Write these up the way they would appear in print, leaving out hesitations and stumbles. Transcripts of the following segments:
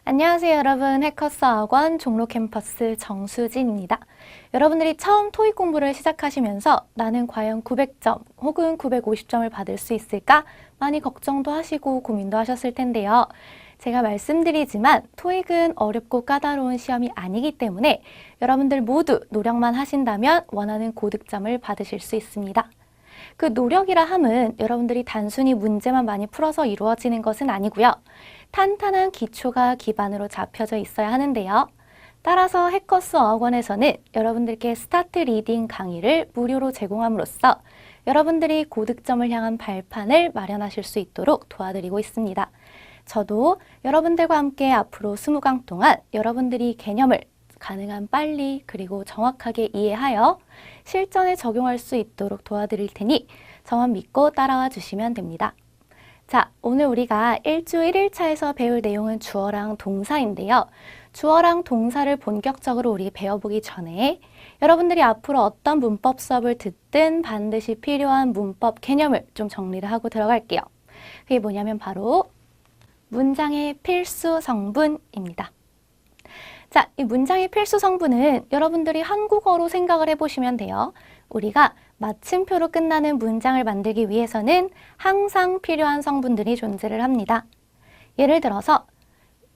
안녕하세요 여러분. 해커스 학원 종로 캠퍼스 정수진입니다. 여러분들이 처음 토익 공부를 시작하시면서 나는 과연 900점 혹은 950점을 받을 수 있을까 많이 걱정도 하시고 고민도 하셨을 텐데요. 제가 말씀드리지만 토익은 어렵고 까다로운 시험이 아니기 때문에 여러분들 모두 노력만 하신다면 원하는 고득점을 받으실 수 있습니다. 그 노력이라 함은 여러분들이 단순히 문제만 많이 풀어서 이루어지는 것은 아니고요. 탄탄한 기초가 기반으로 잡혀져 있어야 하는데요. 따라서 해커스 어학원에서는 여러분들께 스타트 리딩 강의를 무료로 제공함으로써 여러분들이 고득점을 향한 발판을 마련하실 수 있도록 도와드리고 있습니다. 저도 여러분들과 함께 앞으로 20강 동안 여러분들이 개념을 가능한 빨리 그리고 정확하게 이해하여 실전에 적용할 수 있도록 도와드릴 테니 저만 믿고 따라와 주시면 됩니다. 자, 오늘 우리가 1주 1일차에서 배울 내용은 주어랑 동사인데요. 주어랑 동사를 본격적으로 우리 배워보기 전에 여러분들이 앞으로 어떤 문법 수업을 듣든 반드시 필요한 문법 개념을 좀 정리를 하고 들어갈게요. 그게 뭐냐면 바로 문장의 필수 성분입니다. 자, 이 문장의 필수 성분은 여러분들이 한국어로 생각을 해보시면 돼요. 우리가 마침표로 끝나는 문장을 만들기 위해서는 항상 필요한 성분들이 존재를 합니다. 예를 들어서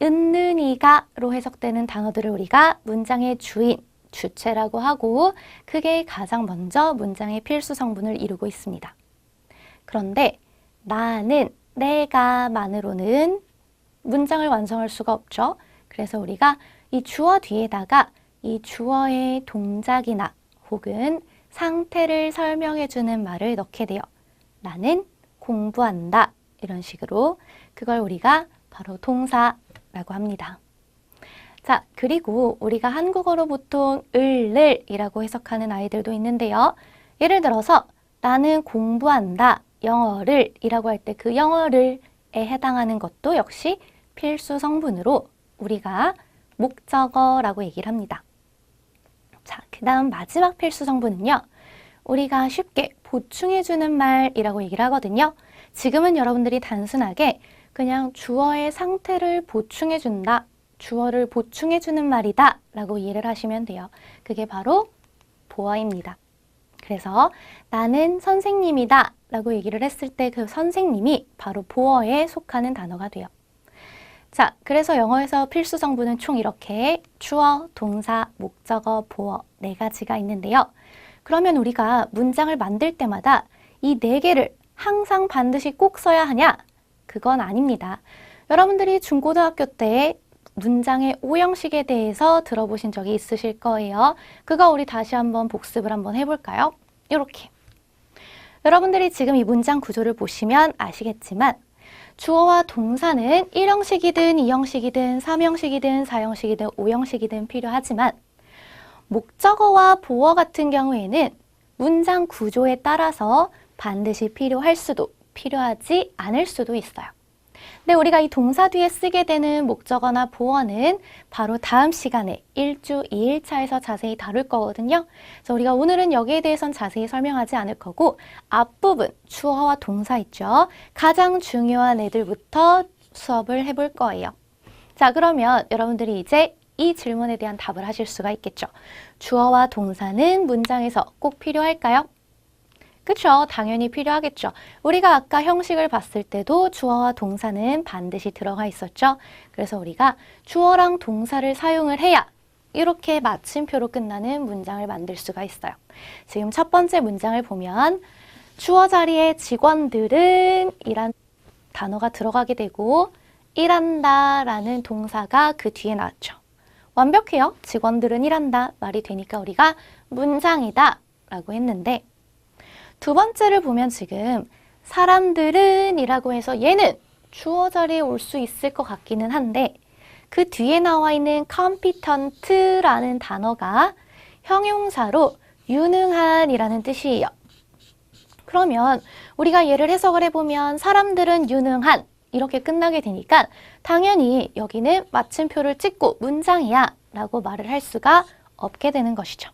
은는이가로 해석되는 단어들을 우리가 문장의 주인, 주체라고 하고 그게 가장 먼저 문장의 필수 성분을 이루고 있습니다. 그런데 나는, 내가만으로는 문장을 완성할 수가 없죠. 그래서 우리가 이 주어 뒤에다가 이 주어의 동작이나 혹은 상태를 설명해주는 말을 넣게 돼요. 나는 공부한다. 이런 식으로 그걸 우리가 바로 동사라고 합니다. 자, 그리고 우리가 한국어로 보통 을이라고 해석하는 아이들도 있는데요. 예를 들어서 나는 공부한다. 영어를 이라고 할 때 그 영어를에 해당하는 것도 역시 필수 성분으로 우리가 목적어라고 얘기를 합니다. 자, 그 다음 마지막 필수 성분은요. 우리가 쉽게 보충해주는 말이라고 얘기를 하거든요. 지금은 여러분들이 단순하게 그냥 주어의 상태를 보충해준다. 주어를 보충해주는 말이다. 라고 이해를 하시면 돼요. 그게 바로 보어입니다. 그래서 나는 선생님이다. 라고 얘기를 했을 때 그 선생님이 바로 보어에 속하는 단어가 돼요. 자, 그래서 영어에서 필수 성분은 총 이렇게 주어, 동사, 목적어, 보어 네 가지가 있는데요. 그러면 우리가 문장을 만들 때마다 이 네 개를 항상 반드시 꼭 써야 하냐? 그건 아닙니다. 여러분들이 중고등학교 때 문장의 오형식에 대해서 들어보신 적이 있으실 거예요. 그거 우리 다시 한번 복습을 한번 해볼까요? 이렇게. 여러분들이 지금 이 문장 구조를 보시면 아시겠지만 주어와 동사는 1형식이든 2형식이든 3형식이든 4형식이든 5형식이든 필요하지만 목적어와 보어 같은 경우에는 문장 구조에 따라서 반드시 필요할 수도 필요하지 않을 수도 있어요. 근데 우리가 이 동사 뒤에 쓰게 되는 목적어나 보어는 바로 다음 시간에 1주 2일차에서 자세히 다룰 거거든요. 그래서 우리가 오늘은 여기에 대해서는 자세히 설명하지 않을 거고 앞부분 주어와 동사 있죠. 가장 중요한 애들부터 수업을 해볼 거예요. 자, 그러면 여러분들이 이제 이 질문에 대한 답을 하실 수가 있겠죠. 주어와 동사는 문장에서 꼭 필요할까요? 그쵸? 당연히 필요하겠죠. 우리가 아까 형식을 봤을 때도 주어와 동사는 반드시 들어가 있었죠. 그래서 우리가 주어랑 동사를 사용을 해야 이렇게 마침표로 끝나는 문장을 만들 수가 있어요. 지금 첫 번째 문장을 보면 주어 자리에 직원들은 이란 단어가 들어가게 되고 일한다 라는 동사가 그 뒤에 나왔죠. 완벽해요. 직원들은 일한다 말이 되니까 우리가 문장이다 라고 했는데 두 번째를 보면 지금 사람들은 이라고 해서 얘는 주어 자리에 올 수 있을 것 같기는 한데 그 뒤에 나와 있는 competent라는 단어가 형용사로 유능한 이라는 뜻이에요. 그러면 우리가 얘를 해석을 해보면 사람들은 유능한 이렇게 끝나게 되니까 당연히 여기는 마침표를 찍고 문장이야 라고 말을 할 수가 없게 되는 것이죠.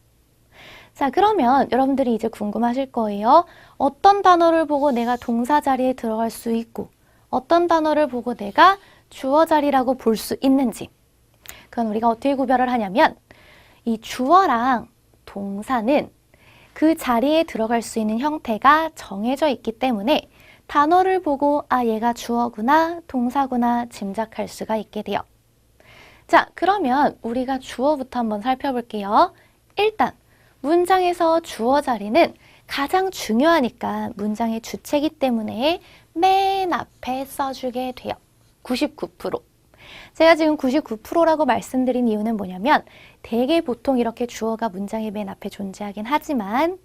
자, 그러면 여러분들이 이제 궁금하실 거예요. 어떤 단어를 보고 내가 동사 자리에 들어갈 수 있고 어떤 단어를 보고 내가 주어 자리라고 볼 수 있는지. 그건 우리가 어떻게 구별을 하냐면 이 주어랑 동사는 그 자리에 들어갈 수 있는 형태가 정해져 있기 때문에 단어를 보고 아, 얘가 주어구나, 동사구나 짐작할 수가 있게 돼요. 자, 그러면 우리가 주어부터 한번 살펴볼게요. 일단 문장에서 주어 자리는 가장 중요하니까 문장의 주체이기 때문에 맨 앞에 써주게 돼요. 99%. 제가 지금 99%라고 말씀드린 이유는 뭐냐면 되게 보통 이렇게 주어가 문장의 맨 앞에 존재하긴 하지만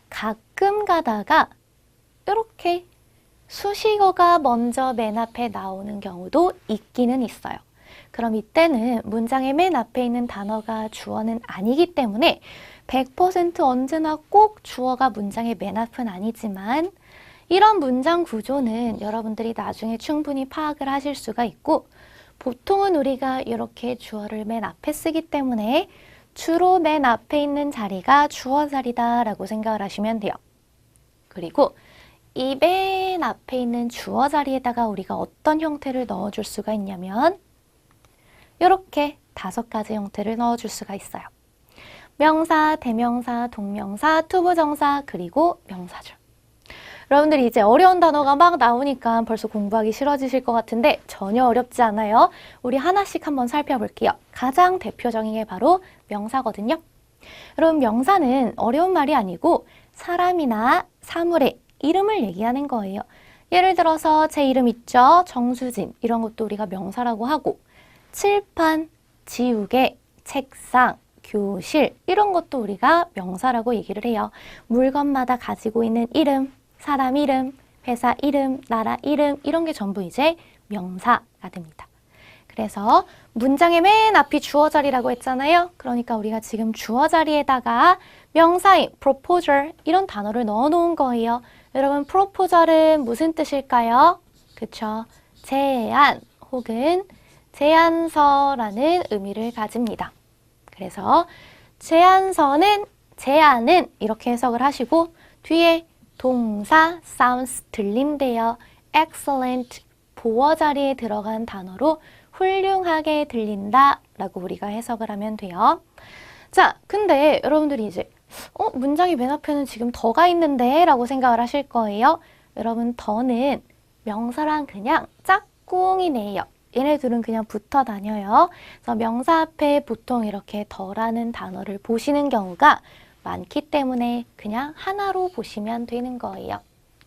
가끔 가다가 이렇게 수식어가 먼저 맨 앞에 나오는 경우도 있기는 있어요. 그럼 이때는 문장의 맨 앞에 있는 단어가 주어는 아니기 때문에 100% 언제나 꼭 주어가 문장의 맨 앞은 아니지만 이런 문장 구조는 여러분들이 나중에 충분히 파악을 하실 수가 있고 보통은 우리가 이렇게 주어를 맨 앞에 쓰기 때문에 주로 맨 앞에 있는 자리가 주어 자리다라고 생각을 하시면 돼요. 그리고 이 맨 앞에 있는 주어 자리에다가 우리가 어떤 형태를 넣어줄 수가 있냐면 이렇게 5가지 형태를 넣어줄 수가 있어요. 명사, 대명사, 동명사, 투부정사, 그리고 명사죠. 여러분들이 이제 어려운 단어가 막 나오니까 벌써 공부하기 싫어지실 것 같은데 전혀 어렵지 않아요. 우리 하나씩 한번 살펴볼게요. 가장 대표적인 게 바로 명사거든요. 여러분 명사는 어려운 말이 아니고 사람이나 사물의 이름을 얘기하는 거예요. 예를 들어서 제 이름 있죠? 정수진. 이런 것도 우리가 명사라고 하고 칠판, 지우개, 책상, 교실 이런 것도 우리가 명사라고 얘기를 해요. 물건마다 가지고 있는 이름, 사람 이름, 회사 이름, 나라 이름 이런 게 전부 이제 명사가 됩니다. 그래서 문장의 맨 앞이 주어 자리라고 했잖아요. 그러니까 우리가 지금 주어 자리에다가 명사인 proposal 이런 단어를 넣어 놓은 거예요. 여러분 proposal은 무슨 뜻일까요? 그쵸? 제안 혹은 제안서라는 의미를 가집니다. 그래서 제안서는 제안은 이렇게 해석을 하시고 뒤에 동사 sounds 들린대요. excellent 보어 자리에 들어간 단어로 훌륭하게 들린다 라고 우리가 해석을 하면 돼요. 자, 근데 여러분들이 이제 문장이 맨 앞에는 지금 더가 있는데 라고 생각을 하실 거예요. 여러분 더는 명사랑 그냥 짝꿍이네요. 얘네들은 그냥 붙어 다녀요. 그래서 명사 앞에 보통 이렇게 더라는 단어를 보시는 경우가 많기 때문에 그냥 하나로 보시면 되는 거예요.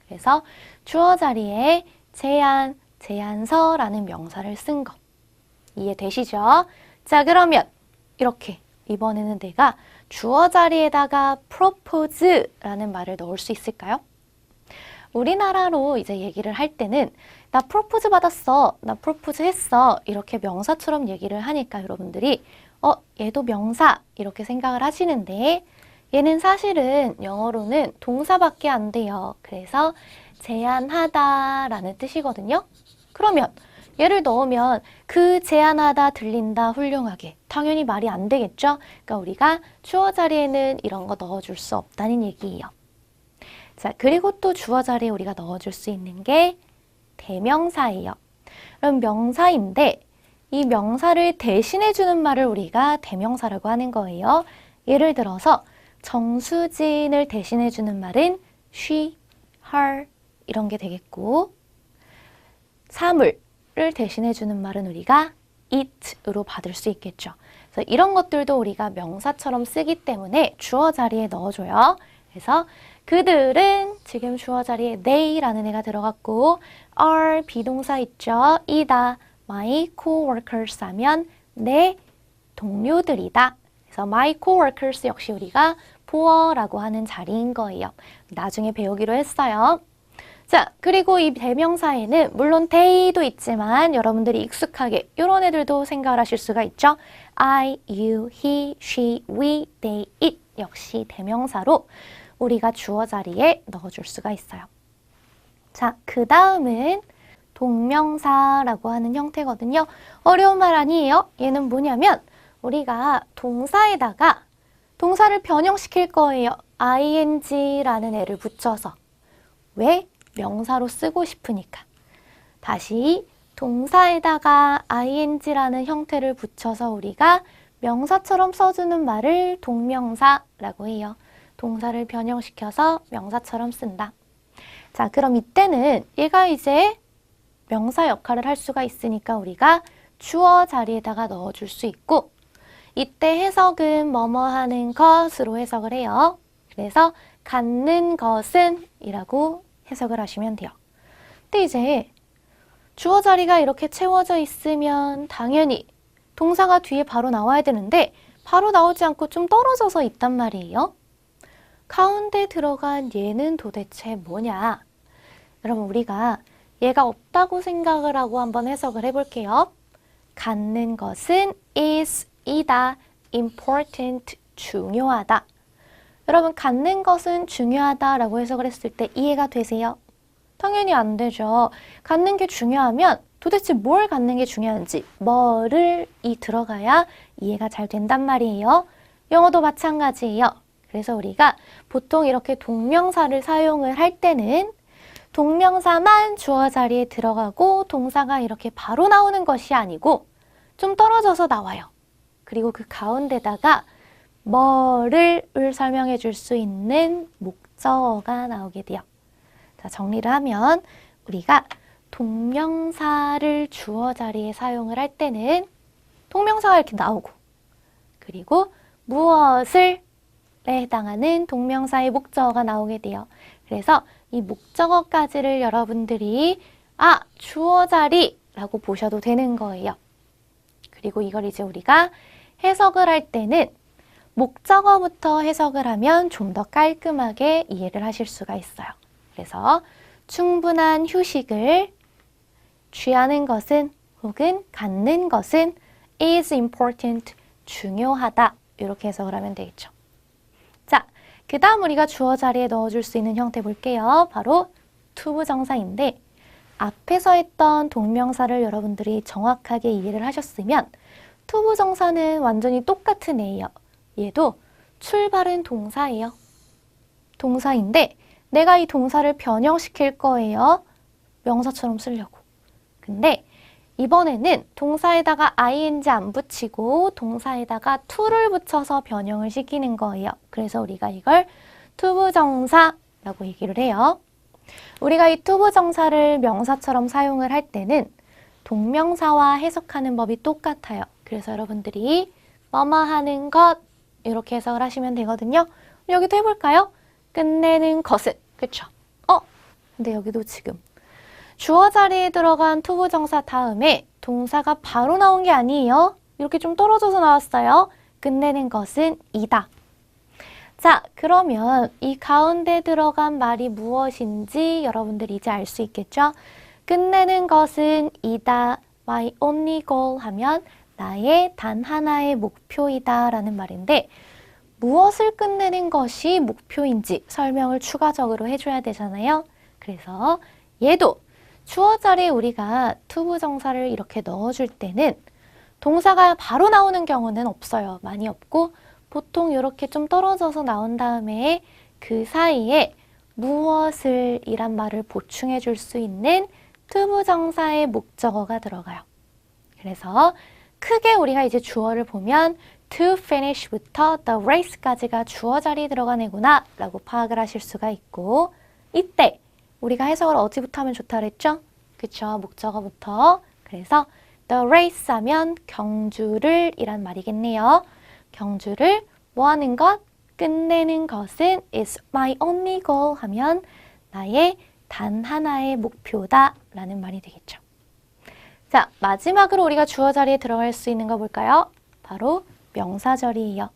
그래서 주어 자리에 제안, 제안서라는 명사를 쓴 거. 이해되시죠? 자, 그러면 이렇게 이번에는 내가 주어 자리에다가 propose라는 말을 넣을 수 있을까요? 우리나라로 이제 얘기를 할 때는 나 프로포즈 받았어, 나 프로포즈 했어 이렇게 명사처럼 얘기를 하니까 여러분들이 얘도 명사 이렇게 생각을 하시는데 얘는 사실은 영어로는 동사밖에 안 돼요. 그래서 제안하다라는 뜻이거든요. 그러면 얘를 넣으면 그 제안하다 들린다 훌륭하게 당연히 말이 안 되겠죠. 그러니까 우리가 주어 자리에는 이런 거 넣어줄 수 없다는 얘기예요. 자, 그리고 또 주어 자리에 우리가 넣어줄 수 있는 게 대명사예요. 그럼 명사인데 이 명사를 대신해주는 말을 우리가 대명사라고 하는 거예요. 예를 들어서 정수진을 대신해주는 말은 she, her 이런 게 되겠고 사물을 대신해주는 말은 우리가 it으로 받을 수 있겠죠. 그래서 이런 것들도 우리가 명사처럼 쓰기 때문에 주어 자리에 넣어줘요. 그래서 그들은 지금 주어 자리에 they라는 애가 들어갔고 are 비동사 있죠. 이다. my coworkers 하면 내 동료들이다. 그래서 my coworkers 역시 우리가 보어라고 하는 자리인 거예요. 나중에 배우기로 했어요. 자, 그리고 이 대명사에는 물론 they도 있지만 여러분들이 익숙하게 이런 애들도 생각을 하실 수가 있죠. I, you, he, she, we, they, it 역시 대명사로 우리가 주어 자리에 넣어줄 수가 있어요. 자, 그 다음은 동명사라고 하는 형태거든요. 어려운 말 아니에요? 얘는 뭐냐면 우리가 동사에다가 동사를 변형시킬 거예요. ing라는 애를 붙여서. 왜? 명사로 쓰고 싶으니까. 다시 동사에다가 ing라는 형태를 붙여서 우리가 명사처럼 써주는 말을 동명사라고 해요. 동사를 변형시켜서 명사처럼 쓴다. 자, 그럼 이때는 얘가 이제 명사 역할을 할 수가 있으니까 우리가 주어 자리에다가 넣어줄 수 있고, 이때 해석은 뭐뭐 하는 것으로 해석을 해요. 그래서 갖는 것은 이라고 해석을 하시면 돼요. 근데 이제 주어 자리가 이렇게 채워져 있으면 당연히 동사가 뒤에 바로 나와야 되는데 바로 나오지 않고 좀 떨어져서 있단 말이에요. 가운데 들어간 얘는 도대체 뭐냐? 여러분, 우리가 얘가 없다고 생각을 하고 한번 해석을 해볼게요. 갖는 것은 is, 이다, important, 중요하다. 여러분, 갖는 것은 중요하다라고 해석을 했을 때 이해가 되세요? 당연히 안 되죠. 갖는 게 중요하면 도대체 뭘 갖는 게 중요한지, 뭐를 이 들어가야 이해가 잘 된단 말이에요. 영어도 마찬가지예요. 그래서 우리가 보통 이렇게 동명사를 사용을 할 때는 동명사만 주어 자리에 들어가고 동사가 이렇게 바로 나오는 것이 아니고 좀 떨어져서 나와요. 그리고 그 가운데다가 뭐를 설명해 줄 수 있는 목적어가 나오게 돼요. 자, 정리를 하면 우리가 동명사를 주어 자리에 사용을 할 때는 동명사가 이렇게 나오고, 그리고 무엇을 해당하는 동명사의 목적어가 나오게 돼요. 그래서 이 목적어까지를 여러분들이 주어 자리라고 보셔도 되는 거예요. 그리고 이걸 이제 우리가 해석을 할 때는 목적어부터 해석을 하면 좀 더 깔끔하게 이해를 하실 수가 있어요. 그래서 충분한 휴식을 취하는 것은 혹은 갖는 것은 is important, 중요하다. 이렇게 해석을 하면 되겠죠. 자, 그 다음 우리가 주어 자리에 넣어줄 수 있는 형태 볼게요. 바로 투부정사인데 앞에서 했던 동명사를 여러분들이 정확하게 이해를 하셨으면 투부정사는 완전히 똑같은 애예요. 얘도 출발은 동사예요. 동사인데 내가 이 동사를 변형시킬 거예요. 명사처럼 쓰려고. 근데 이번에는 동사에다가 ing 안 붙이고 동사에다가 to를 붙여서 변형을 시키는 거예요. 그래서 우리가 이걸 투부정사라고 얘기를 해요. 우리가 이 투부정사를 명사처럼 사용을 할 때는 동명사와 해석하는 법이 똑같아요. 그래서 여러분들이 뭐뭐 하는 것 이렇게 해석을 하시면 되거든요. 여기도 해볼까요? 끝내는 것은, 그쵸? 근데 여기도 지금 주어 자리에 들어간 투부정사 다음에 동사가 바로 나온 게 아니에요. 이렇게 좀 떨어져서 나왔어요. 끝내는 것은 이다. 자, 그러면 이 가운데 들어간 말이 무엇인지 여러분들이 이제 알 수 있겠죠? 끝내는 것은 이다. My only goal 하면 나의 단 하나의 목표이다 라는 말인데 무엇을 끝내는 것이 목표인지 설명을 추가적으로 해줘야 되잖아요. 그래서 얘도 주어 자리에 우리가 투부정사를 이렇게 넣어줄 때는 동사가 바로 나오는 경우는 없어요. 많이 없고 보통 이렇게 좀 떨어져서 나온 다음에 그 사이에 무엇을 이란 말을 보충해 줄 수 있는 투부정사의 목적어가 들어가요. 그래서 크게 우리가 이제 주어를 보면 to finish부터 the race까지가 주어 자리에 들어간 애구나 라고 파악을 하실 수가 있고 이때 우리가 해석을 어디부터 하면 좋다 그랬죠? 그쵸? 목적어부터. 그래서 the race 하면 경주를 이란 말이겠네요. 경주를 뭐 하는 것? 끝내는 것은 is my only goal 하면 나의 단 하나의 목표다 라는 말이 되겠죠. 자, 마지막으로 우리가 주어 자리에 들어갈 수 있는 거 볼까요? 바로 명사절이에요.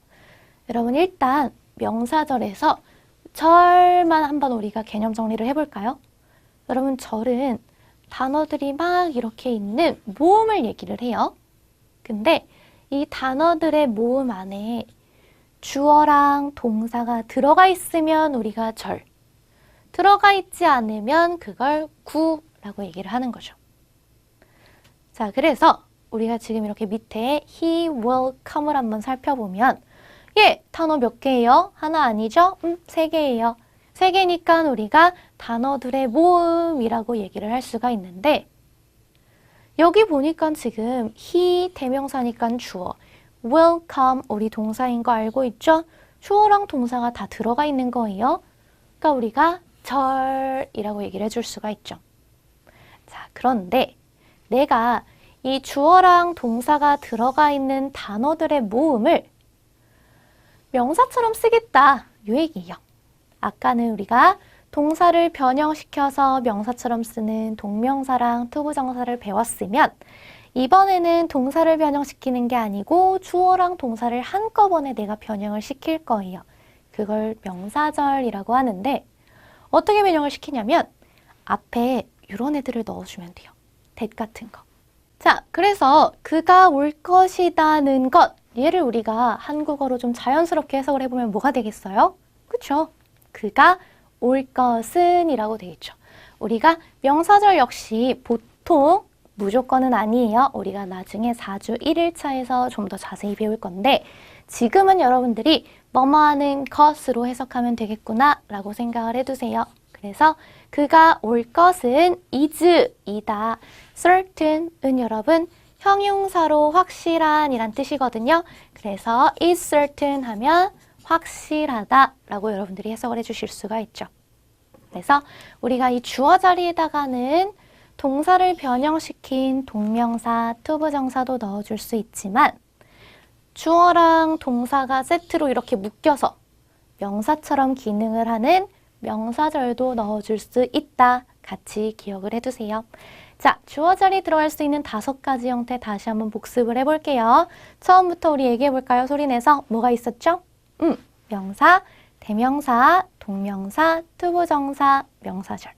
여러분 일단 명사절에서 절만 한번 우리가 개념 정리를 해볼까요? 여러분 절은 단어들이 막 이렇게 있는 모음을 얘기를 해요. 근데 이 단어들의 모음 안에 주어랑 동사가 들어가 있으면 우리가 절, 들어가 있지 않으면 그걸 구라고 얘기를 하는 거죠. 자, 그래서 우리가 지금 이렇게 밑에 he will come을 한번 살펴보면 단어 몇 개예요? 하나 아니죠? 3개예요. 3개니까 우리가 단어들의 모음이라고 얘기를 할 수가 있는데 여기 보니까 지금 he 대명사니까 주어, will come 우리 동사인 거 알고 있죠? 주어랑 동사가 다 들어가 있는 거예요. 그러니까 우리가 절이라고 얘기를 해줄 수가 있죠. 자, 그런데 내가 이 주어랑 동사가 들어가 있는 단어들의 모음을 명사처럼 쓰겠다. 이 얘기예요. 아까는 우리가 동사를 변형시켜서 명사처럼 쓰는 동명사랑 투부정사를 배웠으면 이번에는 동사를 변형시키는 게 아니고 주어랑 동사를 한꺼번에 내가 변형을 시킬 거예요. 그걸 명사절이라고 하는데 어떻게 변형을 시키냐면 앞에 이런 애들을 넣어주면 돼요. that 같은 거. 자, 그래서 그가 올 것이다는 것, 얘를 우리가 한국어로 좀 자연스럽게 해석을 해보면 뭐가 되겠어요? 그쵸? 그가 올 것은 이라고 되겠죠. 우리가 명사절 역시 보통 무조건은 아니에요. 우리가 나중에 4주 1일차에서 좀 더 자세히 배울 건데 지금은 여러분들이 뭐뭐 하는 것으로 해석하면 되겠구나 라고 생각을 해두세요. 그래서 그가 올 것은 is, 이다. certain은 여러분 형용사로 확실한 이란 뜻이거든요. 그래서 is certain 하면 확실하다 라고 여러분들이 해석을 해주실 수가 있죠. 그래서 우리가 이 주어 자리에다가는 동사를 변형시킨 동명사, 투부정사도 넣어줄 수 있지만 주어랑 동사가 세트로 이렇게 묶여서 명사처럼 기능을 하는 명사절도 넣어줄 수 있다. 같이 기억을 해두세요. 자, 주어 자리에 들어갈 수 있는 5가지 형태 다시 한번 복습을 해볼게요. 처음부터 우리 얘기해볼까요? 소리내서. 뭐가 있었죠? 명사, 대명사, 동명사, 투부정사, 명사절.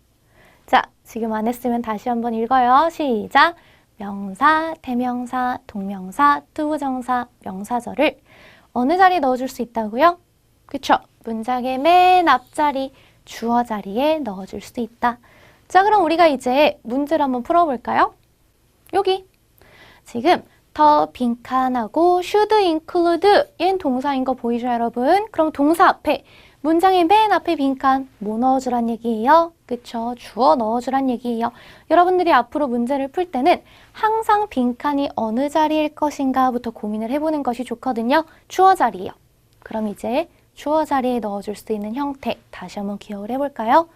자, 지금 안 했으면 다시 한번 읽어요. 시작! 명사, 대명사, 동명사, 투부정사, 명사절을 어느 자리에 넣어줄 수 있다고요? 그쵸? 문장의 맨 앞자리, 주어 자리에 넣어줄 수 있다. 자, 그럼 우리가 이제 문제를 한번 풀어볼까요? 여기 지금 더 빈칸하고 should include 얘는 동사인 거 보이죠, 여러분? 그럼 동사 앞에 문장의 맨 앞에 빈칸 뭐 넣어주란 얘기예요? 그쵸? 주어 넣어주란 얘기예요. 여러분들이 앞으로 문제를 풀 때는 항상 빈칸이 어느 자리일 것인가 부터 고민을 해보는 것이 좋거든요. 주어 자리예요. 그럼 이제 주어 자리에 넣어줄 수 있는 형태 다시 한번 기억을 해볼까요?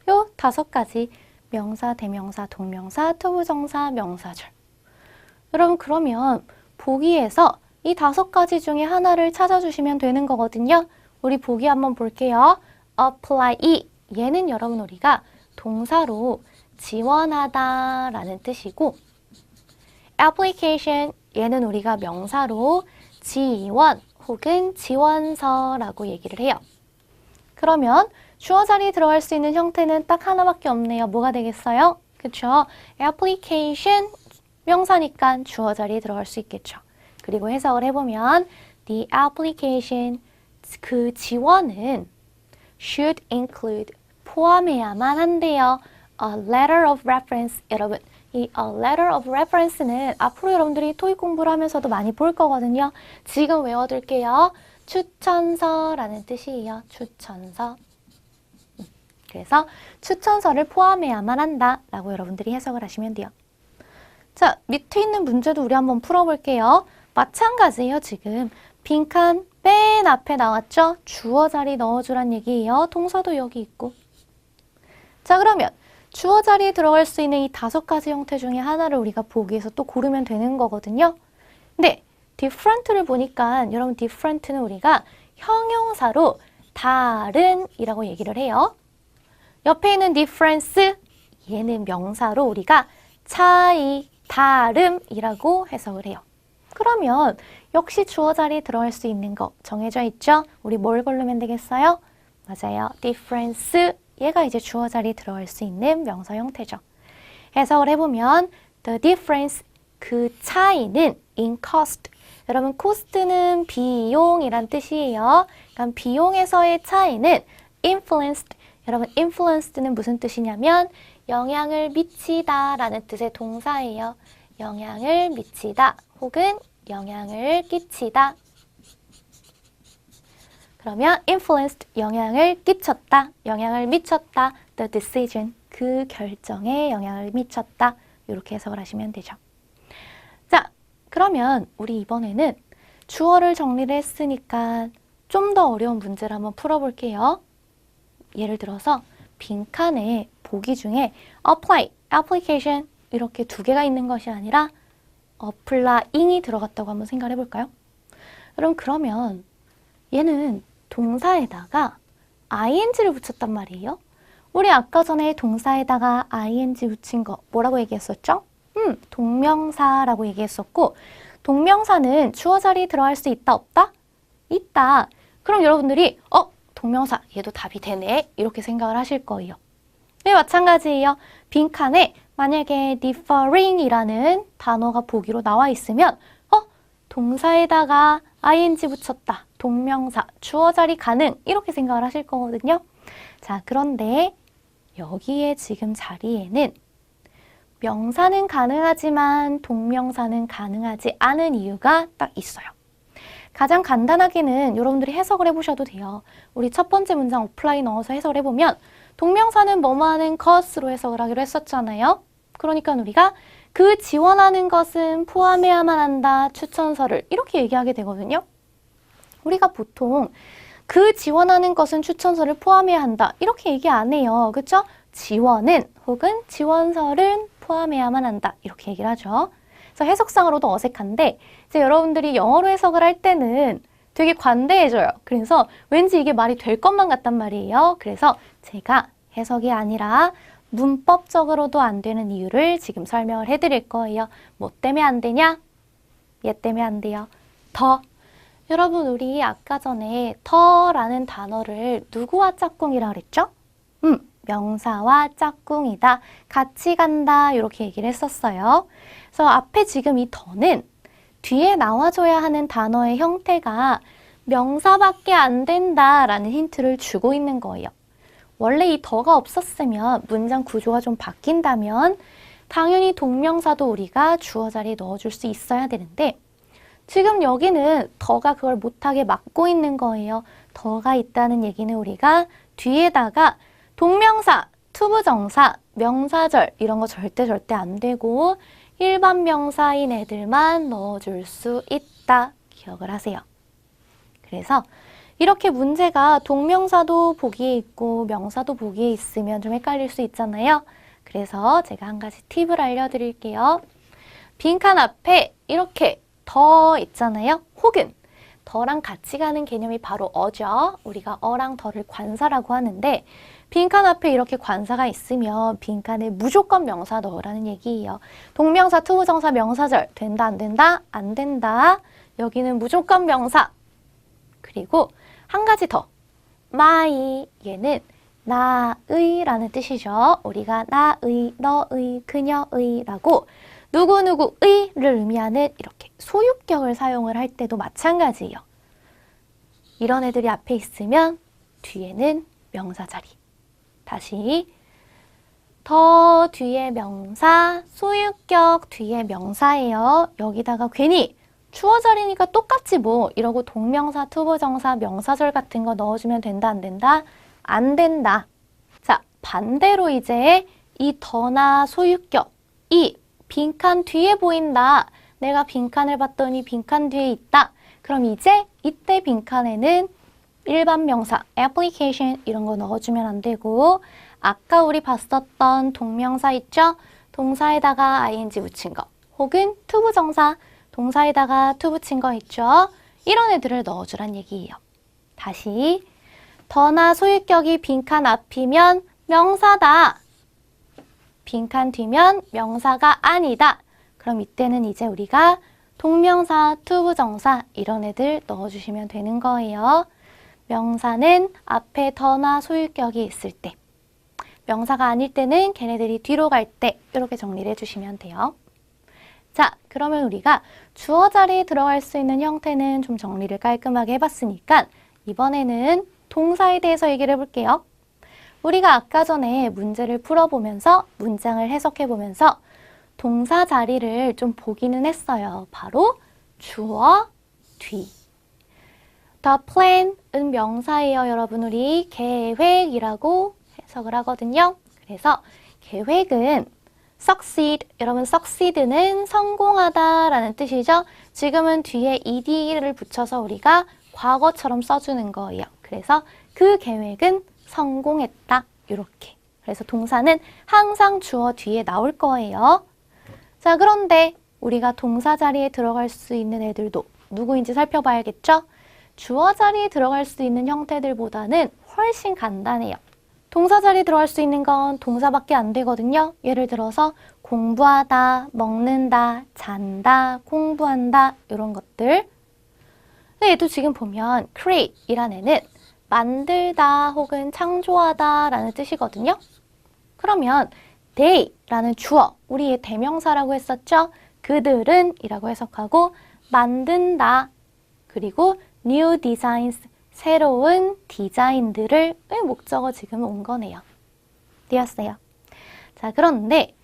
요 5가지 명사, 대명사, 동명사, 투부정사, 명사절. 여러분 그러면 보기에서 이 5가지 중에 하나를 찾아주시면 되는 거거든요. 우리 보기 한번 볼게요. apply, 얘는 여러분 우리가 동사로 지원하다 라는 뜻이고 application, 얘는 우리가 명사로 지원 혹은 지원서라고 얘기를 해요. 그러면 주어 자리에 들어갈 수 있는 형태는 딱 하나밖에 없네요. 뭐가 되겠어요? 그쵸? application, 명사니까 주어 자리에 들어갈 수 있겠죠. 그리고 해석을 해보면 the application, 그 지원은 should include, 포함해야만 한대요. a letter of reference. 여러분, 이 a letter of reference는 앞으로 여러분들이 토익 공부를 하면서도 많이 볼 거거든요. 지금 외워둘게요. 추천서라는 뜻이에요. 추천서. 그래서 추천서를 포함해야만 한다라고 여러분들이 해석을 하시면 돼요. 자, 밑에 있는 문제도 우리 한번 풀어볼게요. 마찬가지예요. 지금 빈칸 맨 앞에 나왔죠? 주어 자리 넣어주란 얘기예요. 동사도 여기 있고. 자, 그러면 주어 자리에 들어갈 수 있는 이 5가지 형태 중에 하나를 우리가 보기에서 또 고르면 되는 거거든요. 근데 different를 보니까 여러분 different는 우리가 형용사로 다른 이라고 얘기를 해요. 옆에 있는 difference, 얘는 명사로 우리가 차이, 다름이라고 해석을 해요. 그러면 역시 주어 자리에 들어갈 수 있는 거 정해져 있죠? 우리 뭘 고르면 되겠어요? 맞아요. difference, 얘가 이제 주어 자리에 들어갈 수 있는 명사 형태죠. 해석을 해보면 the difference, 그 차이는 in cost. 여러분 cost는 비용이란 뜻이에요. 그러니까 비용에서의 차이는 influenced. 여러분 influenced는 무슨 뜻이냐면 영향을 미치다 라는 뜻의 동사예요. 영향을 미치다 혹은 영향을 끼치다. 그러면 influenced, 영향을 끼쳤다, 영향을 미쳤다. the decision, 그 결정에 영향을 미쳤다. 이렇게 해석을 하시면 되죠. 그러면 우리 이번에는 주어를 정리를 했으니까 좀 더 어려운 문제를 한번 풀어볼게요. 예를 들어서 빈칸에 보기 중에 apply, application 이렇게 두 개가 있는 것이 아니라 applying이 들어갔다고 한번 생각을 해볼까요? 그러면 얘는 동사에다가 ing를 붙였단 말이에요. 우리 아까 전에 동사에다가 ing 붙인 거 뭐라고 얘기했었죠? 동명사라고 얘기했었고 동명사는 주어 자리에 들어갈 수 있다 없다? 있다. 그럼 여러분들이 동명사 얘도 답이 되네 이렇게 생각을 하실 거예요. 네, 마찬가지예요. 빈칸에 만약에 differing이라는 단어가 보기로 나와 있으면 동사에다가 ing 붙였다. 동명사, 주어 자리 가능 이렇게 생각을 하실 거거든요. 자, 그런데 여기에 지금 자리에는 명사는 가능하지만 동명사는 가능하지 않은 이유가 딱 있어요. 가장 간단하게는 여러분들이 해석을 해보셔도 돼요. 우리 첫 번째 문장 apply 넣어서 해석을 해보면 동명사는 뭐뭐 하는 것으로 해석을 하기로 했었잖아요. 그러니까 우리가 그 지원하는 것은 포함해야만 한다. 추천서를 이렇게 얘기하게 되거든요. 우리가 보통 그 지원하는 것은 추천서를 포함해야 한다. 이렇게 얘기 안 해요. 그렇죠? 지원은 혹은 지원서를 포함해야만 한다. 이렇게 얘기를 하죠. 그래서 해석상으로도 어색한데 이제 여러분들이 영어로 해석을 할 때는 되게 관대해져요. 그래서 왠지 이게 말이 될 것만 같단 말이에요. 그래서 제가 해석이 아니라 문법적으로도 안 되는 이유를 지금 설명을 해드릴 거예요. 뭐 때문에 안 되냐? 얘 때문에 안 돼요. 더. 여러분 우리 아까 전에 더라는 단어를 누구와 짝꿍이라 그랬죠? 명사와 짝꿍이다. 같이 간다. 이렇게 얘기를 했었어요. 그래서 앞에 지금 이 더는 뒤에 나와줘야 하는 단어의 형태가 명사밖에 안 된다라는 힌트를 주고 있는 거예요. 원래 이 더가 없었으면 문장 구조가 좀 바뀐다면 당연히 동명사도 우리가 주어 자리에 넣어줄 수 있어야 되는데 지금 여기는 더가 그걸 못하게 막고 있는 거예요. 더가 있다는 얘기는 우리가 뒤에다가 동명사, 투부정사, 명사절 이런 거 절대 안 되고 일반 명사인 애들만 넣어줄 수 있다. 기억을 하세요. 그래서 이렇게 문제가 동명사도 보기에 있고 명사도 보기에 있으면 좀 헷갈릴 수 있잖아요. 그래서 제가 한 가지 팁을 알려드릴게요. 빈칸 앞에 이렇게 더 있잖아요. 혹은 더랑 같이 가는 개념이 바로 어죠. 우리가 어랑 더를 관사라고 하는데 빈칸 앞에 이렇게 관사가 있으면 빈칸에 무조건 명사 넣으라는 얘기예요. 동명사, 투부정사, 명사절 된다 안 된다? 안 된다. 여기는 무조건 명사. 그리고 한 가지 더. my 얘는 나의 라는 뜻이죠. 우리가 나의, 너의, 그녀의 라고 누구누구의를 의미하는 이렇게 소유격을 사용을 할 때도 마찬가지예요. 이런 애들이 앞에 있으면 뒤에는 명사 자리. 다시 더 뒤에 명사, 소유격 뒤에 명사예요. 여기다가 괜히 주어 자리니까 똑같지 뭐 이러고 동명사, 투부정사, 명사절 같은 거 넣어주면 된다 안 된다? 안 된다. 자, 반대로 이제 이 더나 소유격이 빈칸 뒤에 보인다. 내가 빈칸을 봤더니 빈칸 뒤에 있다. 그럼 이제 이때 빈칸에는 일반 명사, application 이런 거 넣어주면 안 되고 아까 우리 봤었던 동명사 있죠? 동사에다가 ing 붙인 거 혹은 투부정사, 동사에다가 to 붙인 거 있죠? 이런 애들을 넣어주란 얘기예요. 다시 더나 소유격이 빈칸 앞이면 명사다. 빈칸 뒤면 명사가 아니다. 그럼 이때는 이제 우리가 동명사, 투부정사 이런 애들 넣어주시면 되는 거예요. 명사는 앞에 더나 소유격이 있을 때, 명사가 아닐 때는 걔네들이 뒤로 갈 때 이렇게 정리를 해주시면 돼요. 자, 그러면 우리가 주어 자리에 들어갈 수 있는 형태는 좀 정리를 깔끔하게 해봤으니까 이번에는 동사에 대해서 얘기를 해볼게요. 우리가 아까 전에 문제를 풀어보면서 문장을 해석해보면서 동사 자리를 좀 보기는 했어요. 바로 주어, 뒤. The plan은 명사예요. 여러분 우리 계획이라고 해석을 하거든요. 그래서 계획은 succeed. 여러분 succeed는 성공하다라는 뜻이죠. 지금은 뒤에 ed를 붙여서 우리가 과거처럼 써주는 거예요. 그래서 그 계획은 성공했다. 이렇게. 그래서 동사는 항상 주어 뒤에 나올 거예요. 자, 그런데 우리가 동사 자리에 들어갈 수 있는 애들도 누구인지 살펴봐야겠죠? 주어 자리에 들어갈 수 있는 형태들보다는 훨씬 간단해요. 동사 자리에 들어갈 수 있는 건 동사밖에 안 되거든요. 예를 들어서 공부하다, 먹는다, 잔다, 공부한다 이런 것들. 근데 얘도 지금 보면 create 이란 애는 만들다 혹은 창조하다 라는 뜻이거든요. 그러면 they 라는 주어, 우리의 대명사라고 했었죠. 그들은 이라고 해석하고 만든다. 그리고 new designs, 새로운 디자인들을 목적어 지금 온 거네요. 되었어요. 자, 그런데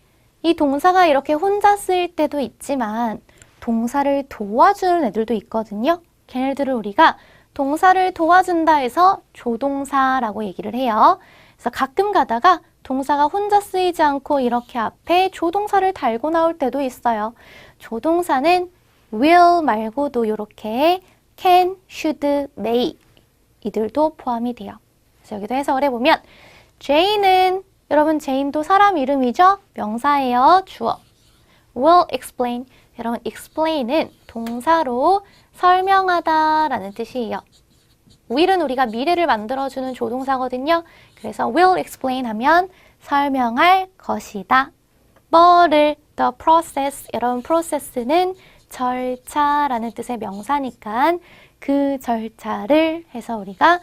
이 동사가 이렇게 혼자 쓰일 때도 있지만 동사를 도와주는 애들도 있거든요. 걔네들을 우리가 동사를 도와준다 해서 조동사라고 얘기를 해요. 그래서 가끔 가다가 동사가 혼자 쓰이지 않고 이렇게 앞에 조동사를 달고 나올 때도 있어요. 조동사는 will 말고도 이렇게 can, should, may 이들도 포함이 돼요. 그래서 여기도 해석을 해보면 Jane은 여러분 제인도 사람 이름이죠? 명사예요. 주어. will explain. 여러분 explain은 동사로 설명하다 라는 뜻이에요. will은 우리가 미래를 만들어주는 조동사거든요. 그래서 will explain 하면 설명할 것이다. 뭐를 the process. 여러분 process는 절차라는 뜻의 명사니까 그 절차를 해서 우리가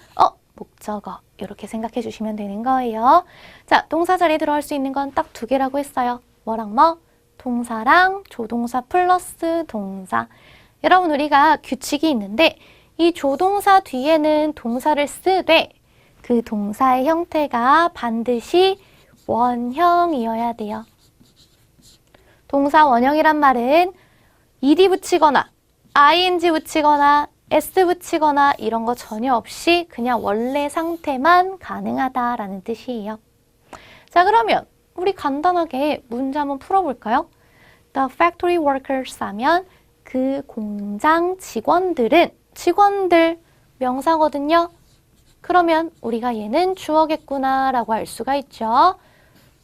목적어 이렇게 생각해 주시면 되는 거예요. 자, 동사 자리에 들어갈 수 있는 건 딱 두 개라고 했어요. 뭐랑 뭐? 동사랑 조동사 플러스 동사. 여러분 우리가 규칙이 있는데 이 조동사 뒤에는 동사를 쓰되 그 동사의 형태가 반드시 원형이어야 돼요. 동사 원형이란 말은 ed 붙이거나 ing 붙이거나 s 붙이거나 이런 거 전혀 없이 그냥 원래 상태만 가능하다라는 뜻이에요. 자, 그러면 우리 간단하게 문제 한번 풀어볼까요? The factory workers 하면 그 공장 직원들은 직원들 명사거든요. 그러면 우리가 얘는 주어겠구나 라고 알 수가 있죠.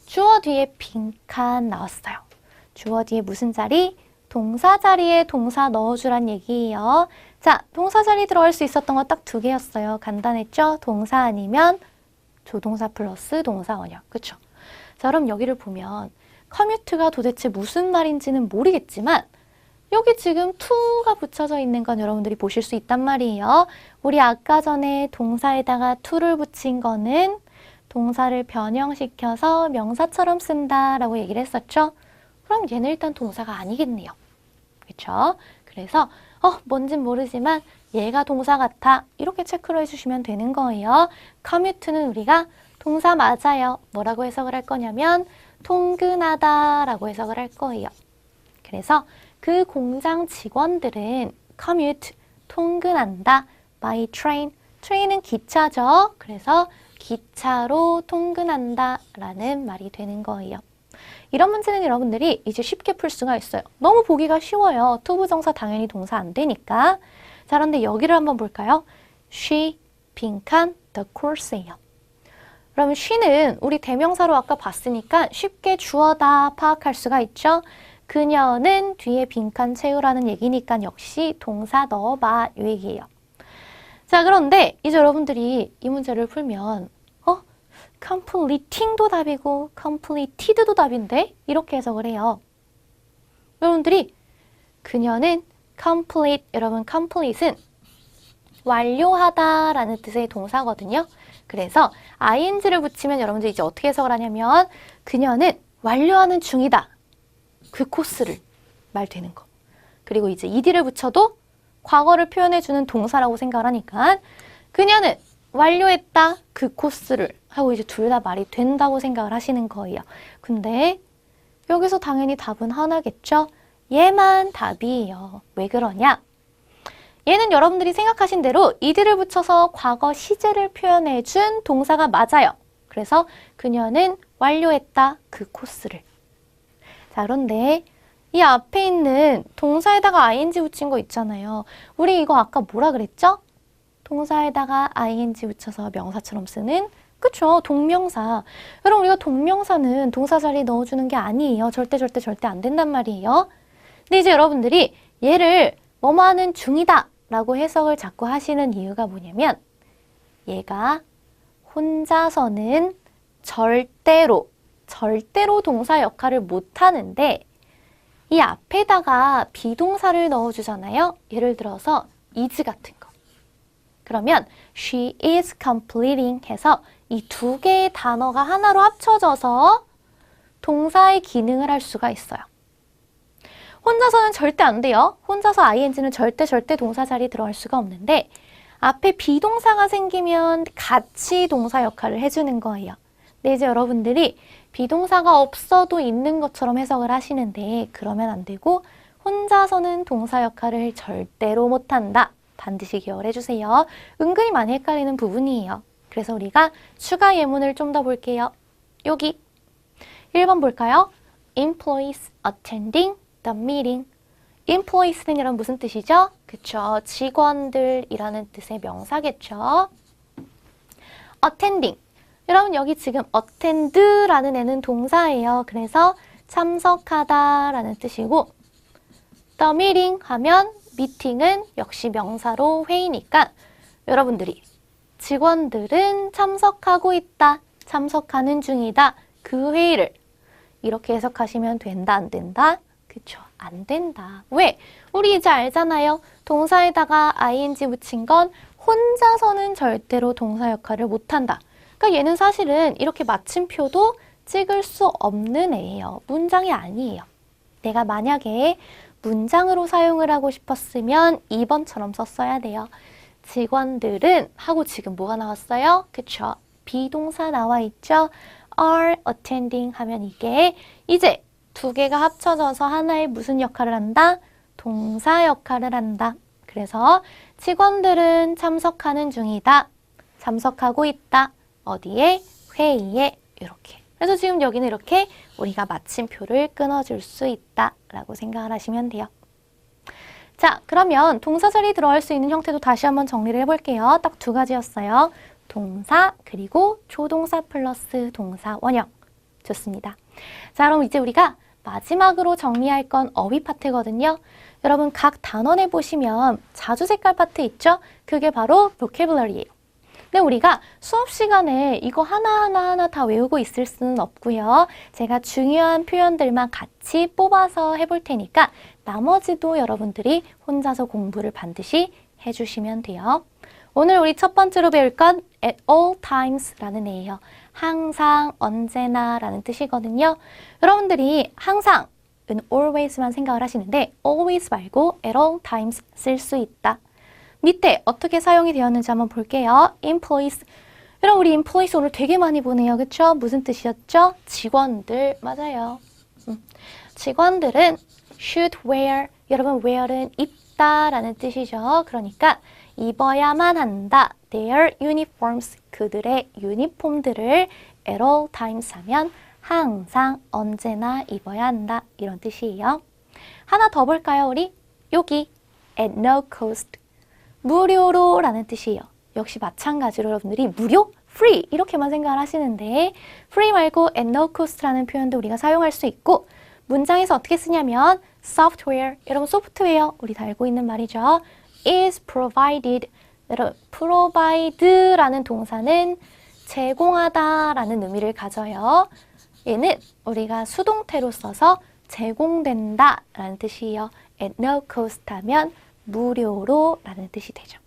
주어 뒤에 빈칸 나왔어요. 주어 뒤에 무슨 자리? 동사 자리에 동사 넣어주란 얘기예요. 자, 동사 자리 들어갈 수 있었던 거 딱 두 개였어요. 간단했죠? 동사 아니면 조동사 플러스 동사 원형. 그쵸? 자, 그럼 여기를 보면 commute가 도대체 무슨 말인지는 모르겠지만 여기 지금 to가 붙여져 있는 건 여러분들이 보실 수 있단 말이에요. 우리 아까 전에 동사에다가 to를 붙인 거는 동사를 변형시켜서 명사처럼 쓴다라고 얘기를 했었죠? 그럼 얘는 일단 동사가 아니겠네요. 그렇죠? 그래서 뭔진 모르지만 얘가 동사 같아 이렇게 체크를 해주시면 되는 거예요. commute는 우리가 동사 맞아요. 뭐라고 해석을 할 거냐면 통근하다 라고 해석을 할 거예요. 그래서 그 공장 직원들은 commute, 통근한다. by train, train은 기차죠. 그래서 기차로 통근한다 라는 말이 되는 거예요. 이런 문제는 여러분들이 이제 쉽게 풀 수가 있어요. 너무 보기가 쉬워요. to 부정사 당연히 동사 안 되니까. 자, 그런데 여기를 한번 볼까요? She, 빈칸, the course예요. 그러면 she는 우리 대명사로 아까 봤으니까 쉽게 주어다 파악할 수가 있죠. 그녀는 뒤에 빈칸 채우라는 얘기니까 역시 동사 넣어봐 이 얘기예요. 자, 그런데 이제 여러분들이 이 문제를 풀면 completing도 답이고 completed도 답인데 이렇게 해석을 해요. 여러분들이 그녀는 complete, 여러분 complete은 완료하다 라는 뜻의 동사거든요. 그래서 ing를 붙이면 여러분들이 이제 어떻게 해석을 하냐면 그녀는 완료하는 중이다. 그 코스를 말되는 거. 그리고 이제 ed를 붙여도 과거를 표현해주는 동사라고 생각을 하니까 그녀는 완료했다. 그 코스를 하고 이제 둘 다 말이 된다고 생각을 하시는 거예요. 근데 여기서 당연히 답은 하나겠죠? 얘만 답이에요. 왜 그러냐? 얘는 여러분들이 생각하신 대로 ed를 붙여서 과거 시제를 표현해준 동사가 맞아요. 그래서 그녀는 완료했다. 그 코스를. 자, 그런데 이 앞에 있는 동사에다가 ing 붙인 거 있잖아요. 우리 이거 아까 뭐라 그랬죠? 동사에다가 ing 붙여서 명사처럼 쓰는, 그쵸? 동명사. 여러분, 우리가 동명사는 동사 자리에 넣어주는 게 아니에요. 절대 안 된단 말이에요. 근데 이제 여러분들이 얘를 뭐뭐 하는 중이다 라고 해석을 자꾸 하시는 이유가 뭐냐면, 얘가 혼자서는 절대로 동사 역할을 못하는데 이 앞에다가 비동사를 넣어주잖아요. 예를 들어서 is 같은 거. 그러면 she is completing 해서 이 두 개의 단어가 하나로 합쳐져서 동사의 기능을 할 수가 있어요. 혼자서는 절대 안 돼요. 혼자서 ing는 절대 동사 자리에 들어갈 수가 없는데 앞에 비동사가 생기면 같이 동사 역할을 해주는 거예요. 근데 이제 여러분들이 비동사가 없어도 있는 것처럼 해석을 하시는데 그러면 안 되고 혼자서는 동사 역할을 절대로 못한다. 반드시 기억을 해주세요. 은근히 많이 헷갈리는 부분이에요. 그래서 우리가 추가 예문을 좀 더 볼게요. 여기 1번 볼까요? Employees attending the meeting. Employees는 여러분 무슨 뜻이죠? 그쵸? 직원들이라는 뜻의 명사겠죠? Attending. 여러분 여기 지금 attend라는 애는 동사예요. 그래서 참석하다라는 뜻이고 the meeting 하면 미팅은 역시 명사로 회의니까 여러분들이 직원들은 참석하고 있다, 참석하는 중이다, 그 회의를 이렇게 해석하시면 된다, 안 된다? 그쵸? 안 된다. 왜? 우리 이제 알잖아요. 동사에다가 ing 붙인 건 혼자서는 절대로 동사 역할을 못한다. 그러니까 얘는 사실은 이렇게 마침표도 찍을 수 없는 애예요. 문장이 아니에요. 내가 만약에 문장으로 사용을 하고 싶었으면 2번처럼 썼어야 돼요. 직원들은 하고 지금 뭐가 나왔어요? 그쵸? 비동사 나와 있죠? are attending 하면 이게 이제 두 개가 합쳐져서 하나의 무슨 역할을 한다? 동사 역할을 한다. 그래서 직원들은 참석하는 중이다. 참석하고 있다. 어디에? 회의에. 이렇게. 그래서 지금 여기는 이렇게 우리가 마침표를 끊어줄 수 있다 라고 생각을 하시면 돼요. 자, 그러면 동사 자리에 들어갈 수 있는 형태도 다시 한번 정리를 해볼게요. 딱 두 가지였어요. 동사 그리고 조동사 플러스 동사 원형. 좋습니다. 자, 그럼 이제 우리가 마지막으로 정리할 건 어휘 파트거든요. 여러분 각 단원에 보시면 자주 색깔 파트 있죠? 그게 바로 vocabulary예요. 근데 우리가 수업 시간에 이거 하나하나 다 외우고 있을 수는 없고요. 제가 중요한 표현들만 같이 뽑아서 해볼 테니까 나머지도 여러분들이 혼자서 공부를 반드시 해주시면 돼요. 오늘 우리 첫 번째로 배울 건 at all times라는 애예요. 항상, 언제나 라는 뜻이거든요. 여러분들이 항상 은 always만 생각을 하시는데 always 말고 at all times 쓸 수 있다. 밑에 어떻게 사용이 되었는지 한번 볼게요. employees. 여러분 우리 employees 오늘 되게 많이 보네요. 그쵸? 무슨 뜻이었죠? 직원들. 맞아요. 직원들은 should wear. 여러분 wear은 입다 라는 뜻이죠. 그러니까 입어야만 한다. their uniforms. 그들의 유니폼들을 at all times 하면 항상 언제나 입어야 한다. 이런 뜻이에요. 하나 더 볼까요? 우리 여기 at no cost. 무료로 라는 뜻이에요. 역시 마찬가지로 여러분들이 무료? free 이렇게만 생각을 하시는데 free 말고 at no cost라는 표현도 우리가 사용할 수 있고 문장에서 어떻게 쓰냐면 software, 여러분 소프트웨어 우리 다 알고 있는 말이죠. is provided. 여러분 provide라는 동사는 제공하다 라는 의미를 가져요. 얘는 우리가 수동태로 써서 제공된다 라는 뜻이에요. at no cost 하면 무료로 라는 뜻이 되죠.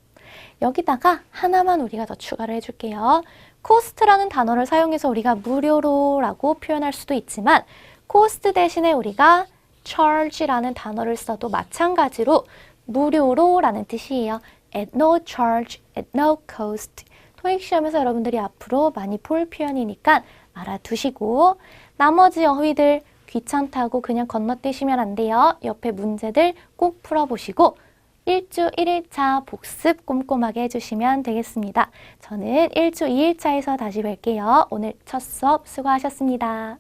여기다가 하나만 우리가 더 추가를 해줄게요. cost라는 단어를 사용해서 우리가 무료로 라고 표현할 수도 있지만 cost 대신에 우리가 charge라는 단어를 써도 마찬가지로 무료로 라는 뜻이에요. at no charge, at no cost. 토익 시험에서 여러분들이 앞으로 많이 볼 표현이니까 알아두시고 나머지 어휘들 귀찮다고 그냥 건너뛰시면 안 돼요. 옆에 문제들 꼭 풀어보시고 1주 1일차 복습 꼼꼼하게 해주시면 되겠습니다. 저는 1주 2일차에서 다시 뵐게요. 오늘 첫 수업 수고하셨습니다.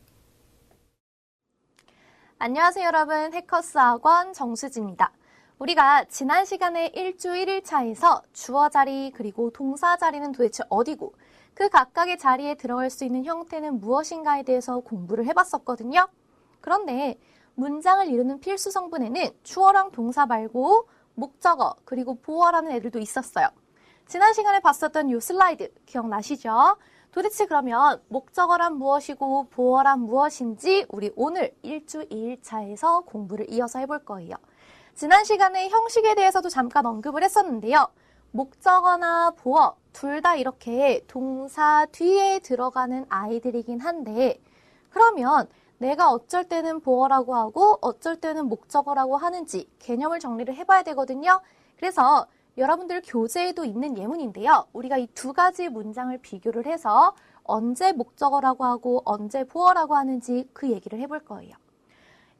안녕하세요 여러분, 해커스 학원 정수지입니다. 우리가 지난 시간에 1주 1일차에서 주어 자리 그리고 동사 자리는 도대체 어디고 그 각각의 자리에 들어갈 수 있는 형태는 무엇인가에 대해서 공부를 해봤었거든요. 그런데 문장을 이루는 필수 성분에는 주어랑 동사 말고 목적어 그리고 보어라는 애들도 있었어요. 지난 시간에 봤었던 이 슬라이드 기억나시죠? 도대체 그러면 목적어란 무엇이고 보어란 무엇인지 우리 오늘 1주 2일차에서 공부를 이어서 해볼 거예요. 지난 시간에 형식에 대해서도 잠깐 언급을 했었는데요. 목적어나 보어 둘 다 이렇게 동사 뒤에 들어가는 아이들이긴 한데 그러면 내가 어쩔 때는 보어라고 하고 어쩔 때는 목적어라고 하는지 개념을 정리를 해봐야 되거든요. 그래서 여러분들 교재에도 있는 예문인데요. 우리가 이 두 가지 문장을 비교를 해서 언제 목적어라고 하고 언제 보어라고 하는지 그 얘기를 해볼 거예요.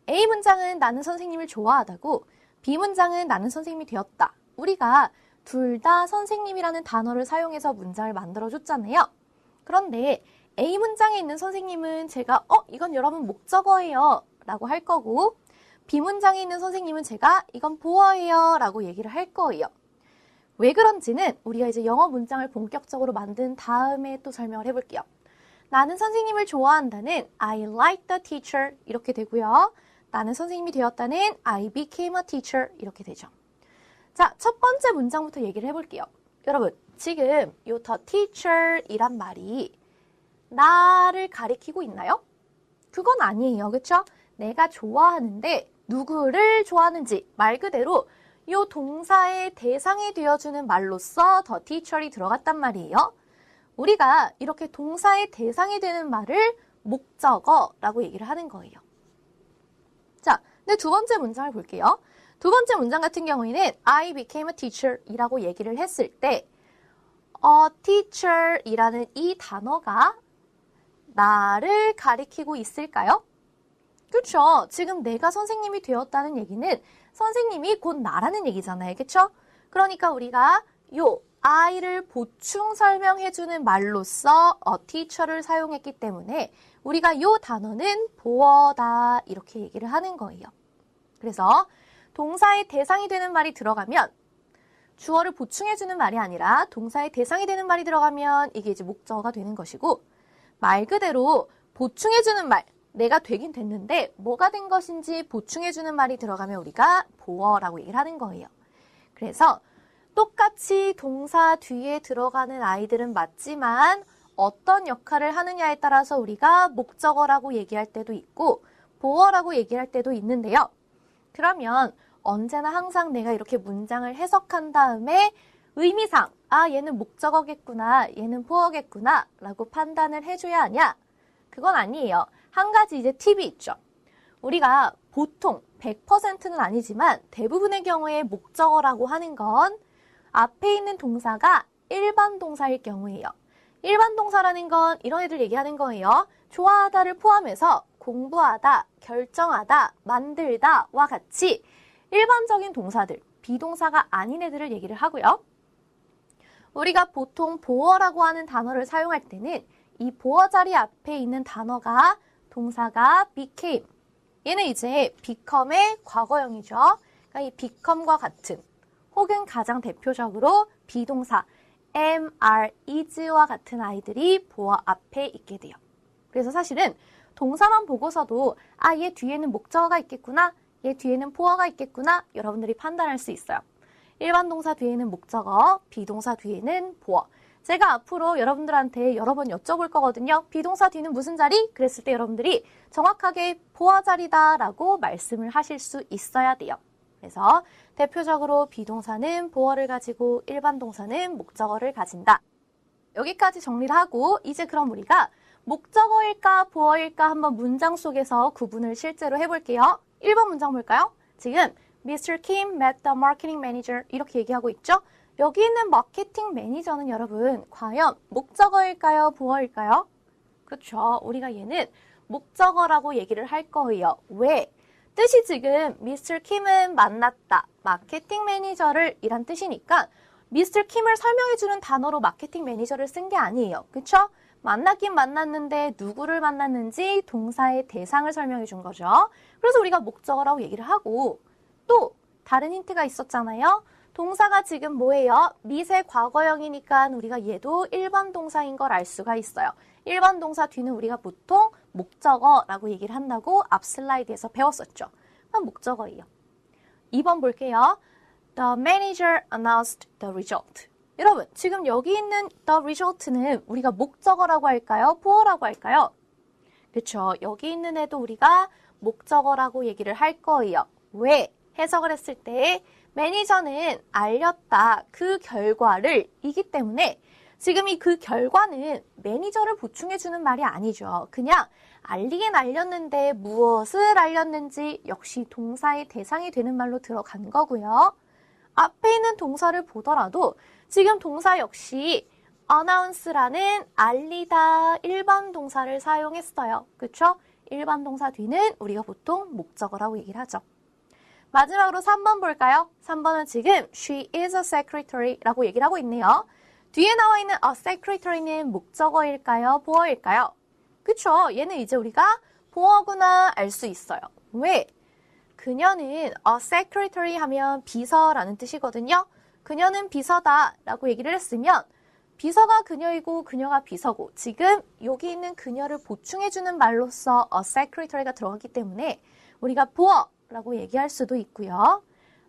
A 문장은 나는 선생님을 좋아하다고, B 문장은 나는 선생님이 되었다. 우리가 둘 다 선생님이라는 단어를 사용해서 문장을 만들어줬잖아요. 그런데 A 문장에 있는 선생님은 제가 이건 여러분 목적어예요 라고 할 거고, B 문장에 있는 선생님은 제가 이건 보어예요 라고 얘기를 할 거예요. 왜 그런지는 우리가 이제 영어 문장을 본격적으로 만든 다음에 또 설명을 해볼게요. 나는 선생님을 좋아한다는 I like the teacher 이렇게 되고요. 나는 선생님이 되었다는 I became a teacher 이렇게 되죠. 자, 첫 번째 문장부터 얘기를 해볼게요. 여러분, 지금 이 the teacher 이란 말이 나를 가리키고 있나요? 그건 아니에요. 그쵸? 내가 좋아하는데 누구를 좋아하는지 말 그대로 이 동사의 대상이 되어주는 말로써 the teacher이 들어갔단 말이에요. 우리가 이렇게 동사의 대상이 되는 말을 목적어라고 얘기를 하는 거예요. 자, 근데 두 번째 문장을 볼게요. 두 번째 문장 같은 경우에는 I became a teacher 이라고 얘기를 했을 때 teacher 이라는 이 단어가 나를 가리키고 있을까요? 그렇죠. 지금 내가 선생님이 되었다는 얘기는 선생님이 곧 나라는 얘기잖아요. 그렇죠? 그러니까 우리가 요 I를 보충 설명해주는 말로써 teacher를 사용했기 때문에 우리가 요 단어는 보어다 이렇게 얘기를 하는 거예요. 그래서 동사의 대상이 되는 말이 들어가면 주어를 보충해주는 말이 아니라 동사의 대상이 되는 말이 들어가면 이게 이제 목적어가 되는 것이고, 말 그대로 보충해주는 말, 내가 되긴 됐는데 뭐가 된 것인지 보충해주는 말이 들어가면 우리가 보어라고 얘기를 하는 거예요. 그래서 똑같이 동사 뒤에 들어가는 아이들은 맞지만 어떤 역할을 하느냐에 따라서 우리가 목적어라고 얘기할 때도 있고 보어라고 얘기할 때도 있는데요. 그러면 언제나 항상 내가 이렇게 문장을 해석한 다음에 의미상 얘는 목적어겠구나, 얘는 보어겠구나 라고 판단을 해줘야 하냐? 그건 아니에요. 한 가지 이제 팁이 있죠. 우리가 보통 100%는 아니지만 대부분의 경우에 목적어라고 하는 건 앞에 있는 동사가 일반 동사일 경우예요. 일반 동사라는 건 이런 애들 얘기하는 거예요. 좋아하다를 포함해서 공부하다, 결정하다, 만들다와 같이 일반적인 동사들, 비동사가 아닌 애들을 얘기를 하고요. 우리가 보통 보어라고 하는 단어를 사용할 때는 이 보어 자리 앞에 있는 단어가 동사가 became, 얘는 이제 become의 과거형이죠. 그러니까 이 become과 같은 혹은 가장 대표적으로 비동사 am, are, is와 같은 아이들이 보어 앞에 있게 돼요. 그래서 사실은 동사만 보고서도 얘 뒤에는 목적어가 있겠구나, 얘 뒤에는 보어가 있겠구나 여러분들이 판단할 수 있어요. 일반 동사 뒤에는 목적어, 비동사 뒤에는 보어. 제가 앞으로 여러분들한테 여러 번 여쭤볼 거거든요. 비동사 뒤는 무슨 자리? 그랬을 때 여러분들이 정확하게 보어 자리다 라고 말씀을 하실 수 있어야 돼요. 그래서 대표적으로 비동사는 보어를 가지고 일반 동사는 목적어를 가진다. 여기까지 정리를 하고 이제 그럼 우리가 목적어일까 보어일까 한번 문장 속에서 구분을 실제로 해볼게요. 1번 문장 볼까요? 지금 Mr. Kim met the marketing manager 이렇게 얘기하고 있죠? 여기 있는 마케팅 매니저는 여러분 과연 목적어일까요? 보어일까요? 그렇죠. 우리가 얘는 목적어라고 얘기를 할 거예요. 왜? 뜻이 지금 Mr. Kim은 만났다. 마케팅 매니저를 이란 뜻이니까 Mr. Kim을 설명해주는 단어로 마케팅 매니저를 쓴 게 아니에요. 그렇죠? 만나긴 만났는데 누구를 만났는지 동사의 대상을 설명해 준 거죠. 그래서 우리가 목적어라고 얘기를 하고 또 다른 힌트가 있었잖아요. 동사가 지금 뭐예요? 미세 과거형이니까 우리가 얘도 일반 동사인 걸 알 수가 있어요. 일반 동사 뒤는 우리가 보통 목적어라고 얘기를 한다고 앞 슬라이드에서 배웠었죠. 그럼 목적어예요. 2번 볼게요. The manager announced the result. 여러분, 지금 여기 있는 the result는 우리가 목적어라고 할까요? 보어라고 할까요? 그렇죠. 여기 있는 애도 우리가 목적어라고 얘기를 할 거예요. 왜? 해석을 했을 때 매니저는 알렸다. 그 결과를 이기 때문에 지금 이 그 결과는 매니저를 보충해주는 말이 아니죠. 그냥 알리긴 알렸는데 무엇을 알렸는지 역시 동사의 대상이 되는 말로 들어간 거고요. 앞에 있는 동사를 보더라도 지금 동사 역시 announce라는 알리다 일반 동사를 사용했어요. 그렇죠? 일반 동사 뒤는 우리가 보통 목적어라고 얘기를 하죠. 마지막으로 3번 볼까요? 3번은 지금 she is a secretary라고 얘기를 하고 있네요. 뒤에 나와 있는 a secretary는 목적어일까요? 보어일까요? 그쵸? 얘는 이제 우리가 보어구나 알 수 있어요. 왜? 그녀는 a secretary 하면 비서라는 뜻이거든요. 그녀는 비서다라고 얘기를 했으면 비서가 그녀이고 그녀가 비서고 지금 여기 있는 그녀를 보충해주는 말로써 a secretary가 들어갔기 때문에 우리가 보어라고 얘기할 수도 있고요.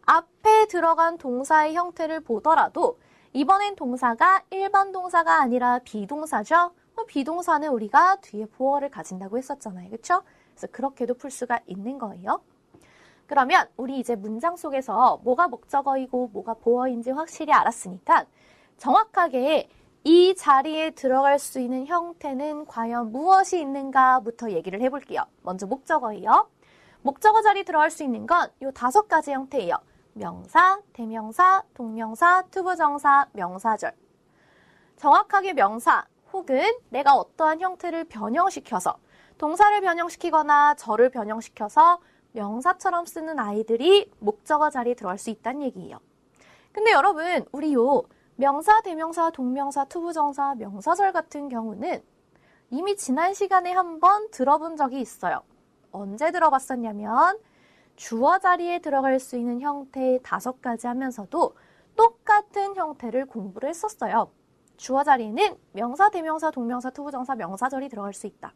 앞에 들어간 동사의 형태를 보더라도 이번엔 동사가 일반 동사가 아니라 비동사죠. 비동사는 우리가 뒤에 보어를 가진다고 했었잖아요. 그렇죠? 그래서 그렇게도 풀 수가 있는 거예요. 그러면 우리 이제 문장 속에서 뭐가 목적어이고 뭐가 보어인지 확실히 알았으니까 정확하게 이 자리에 들어갈 수 있는 형태는 과연 무엇이 있는가부터 얘기를 해볼게요. 먼저 목적어예요. 목적어 자리에 들어갈 수 있는 건 이 5가지 형태예요. 명사, 대명사, 동명사, 투부정사, 명사절. 정확하게 명사 혹은 내가 어떠한 형태를 변형시켜서 동사를 변형시키거나 절을 변형시켜서 명사처럼 쓰는 아이들이 목적어 자리에 들어갈 수 있다는 얘기예요. 근데 여러분, 우리 요 명사, 대명사, 동명사, 투부정사, 명사절 같은 경우는 이미 지난 시간에 한번 들어본 적이 있어요. 언제 들어봤었냐면 주어 자리에 들어갈 수 있는 형태의 5가지 하면서도 똑같은 형태를 공부를 했었어요. 주어 자리에는 명사, 대명사, 동명사, 투부정사, 명사절이 들어갈 수 있다.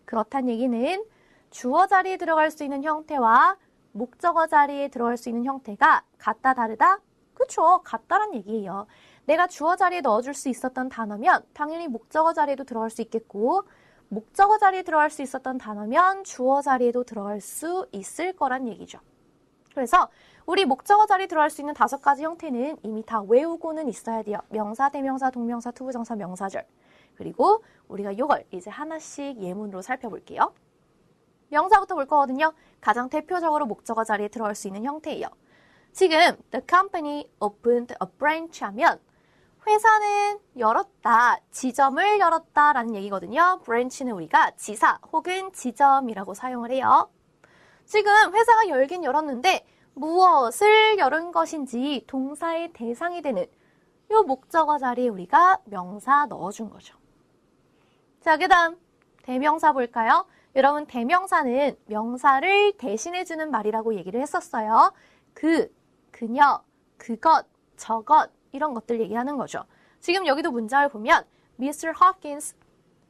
그렇다는 얘기는 주어 자리에 들어갈 수 있는 형태와 목적어 자리에 들어갈 수 있는 형태가 같다, 다르다? 그쵸, 같다란 얘기예요. 내가 주어 자리에 넣어줄 수 있었던 단어면 당연히 목적어 자리에도 들어갈 수 있겠고 목적어 자리에 들어갈 수 있었던 단어면 주어 자리에도 들어갈 수 있을 거란 얘기죠. 그래서 우리 목적어 자리에 들어갈 수 있는 5가지 형태는 이미 다 외우고는 있어야 돼요. 명사, 대명사, 동명사, 투부정사, 명사절. 그리고 우리가 이걸 이제 하나씩 예문으로 살펴볼게요. 명사부터 볼 거거든요. 가장 대표적으로 목적어 자리에 들어갈 수 있는 형태예요. 지금 the company opened a branch 하면 회사는 열었다, 지점을 열었다 라는 얘기거든요. branch는 우리가 지사 혹은 지점이라고 사용을 해요. 지금 회사가 열긴 열었는데 무엇을 열은 것인지 동사의 대상이 되는 이 목적어 자리에 우리가 명사 넣어준 거죠. 자, 그 다음 대명사 볼까요? 여러분, 대명사는 명사를 대신해주는 말이라고 얘기를 했었어요. 그, 그녀, 그것, 저것 이런 것들 얘기하는 거죠. 지금 여기도 문장을 보면 Mr. Hopkins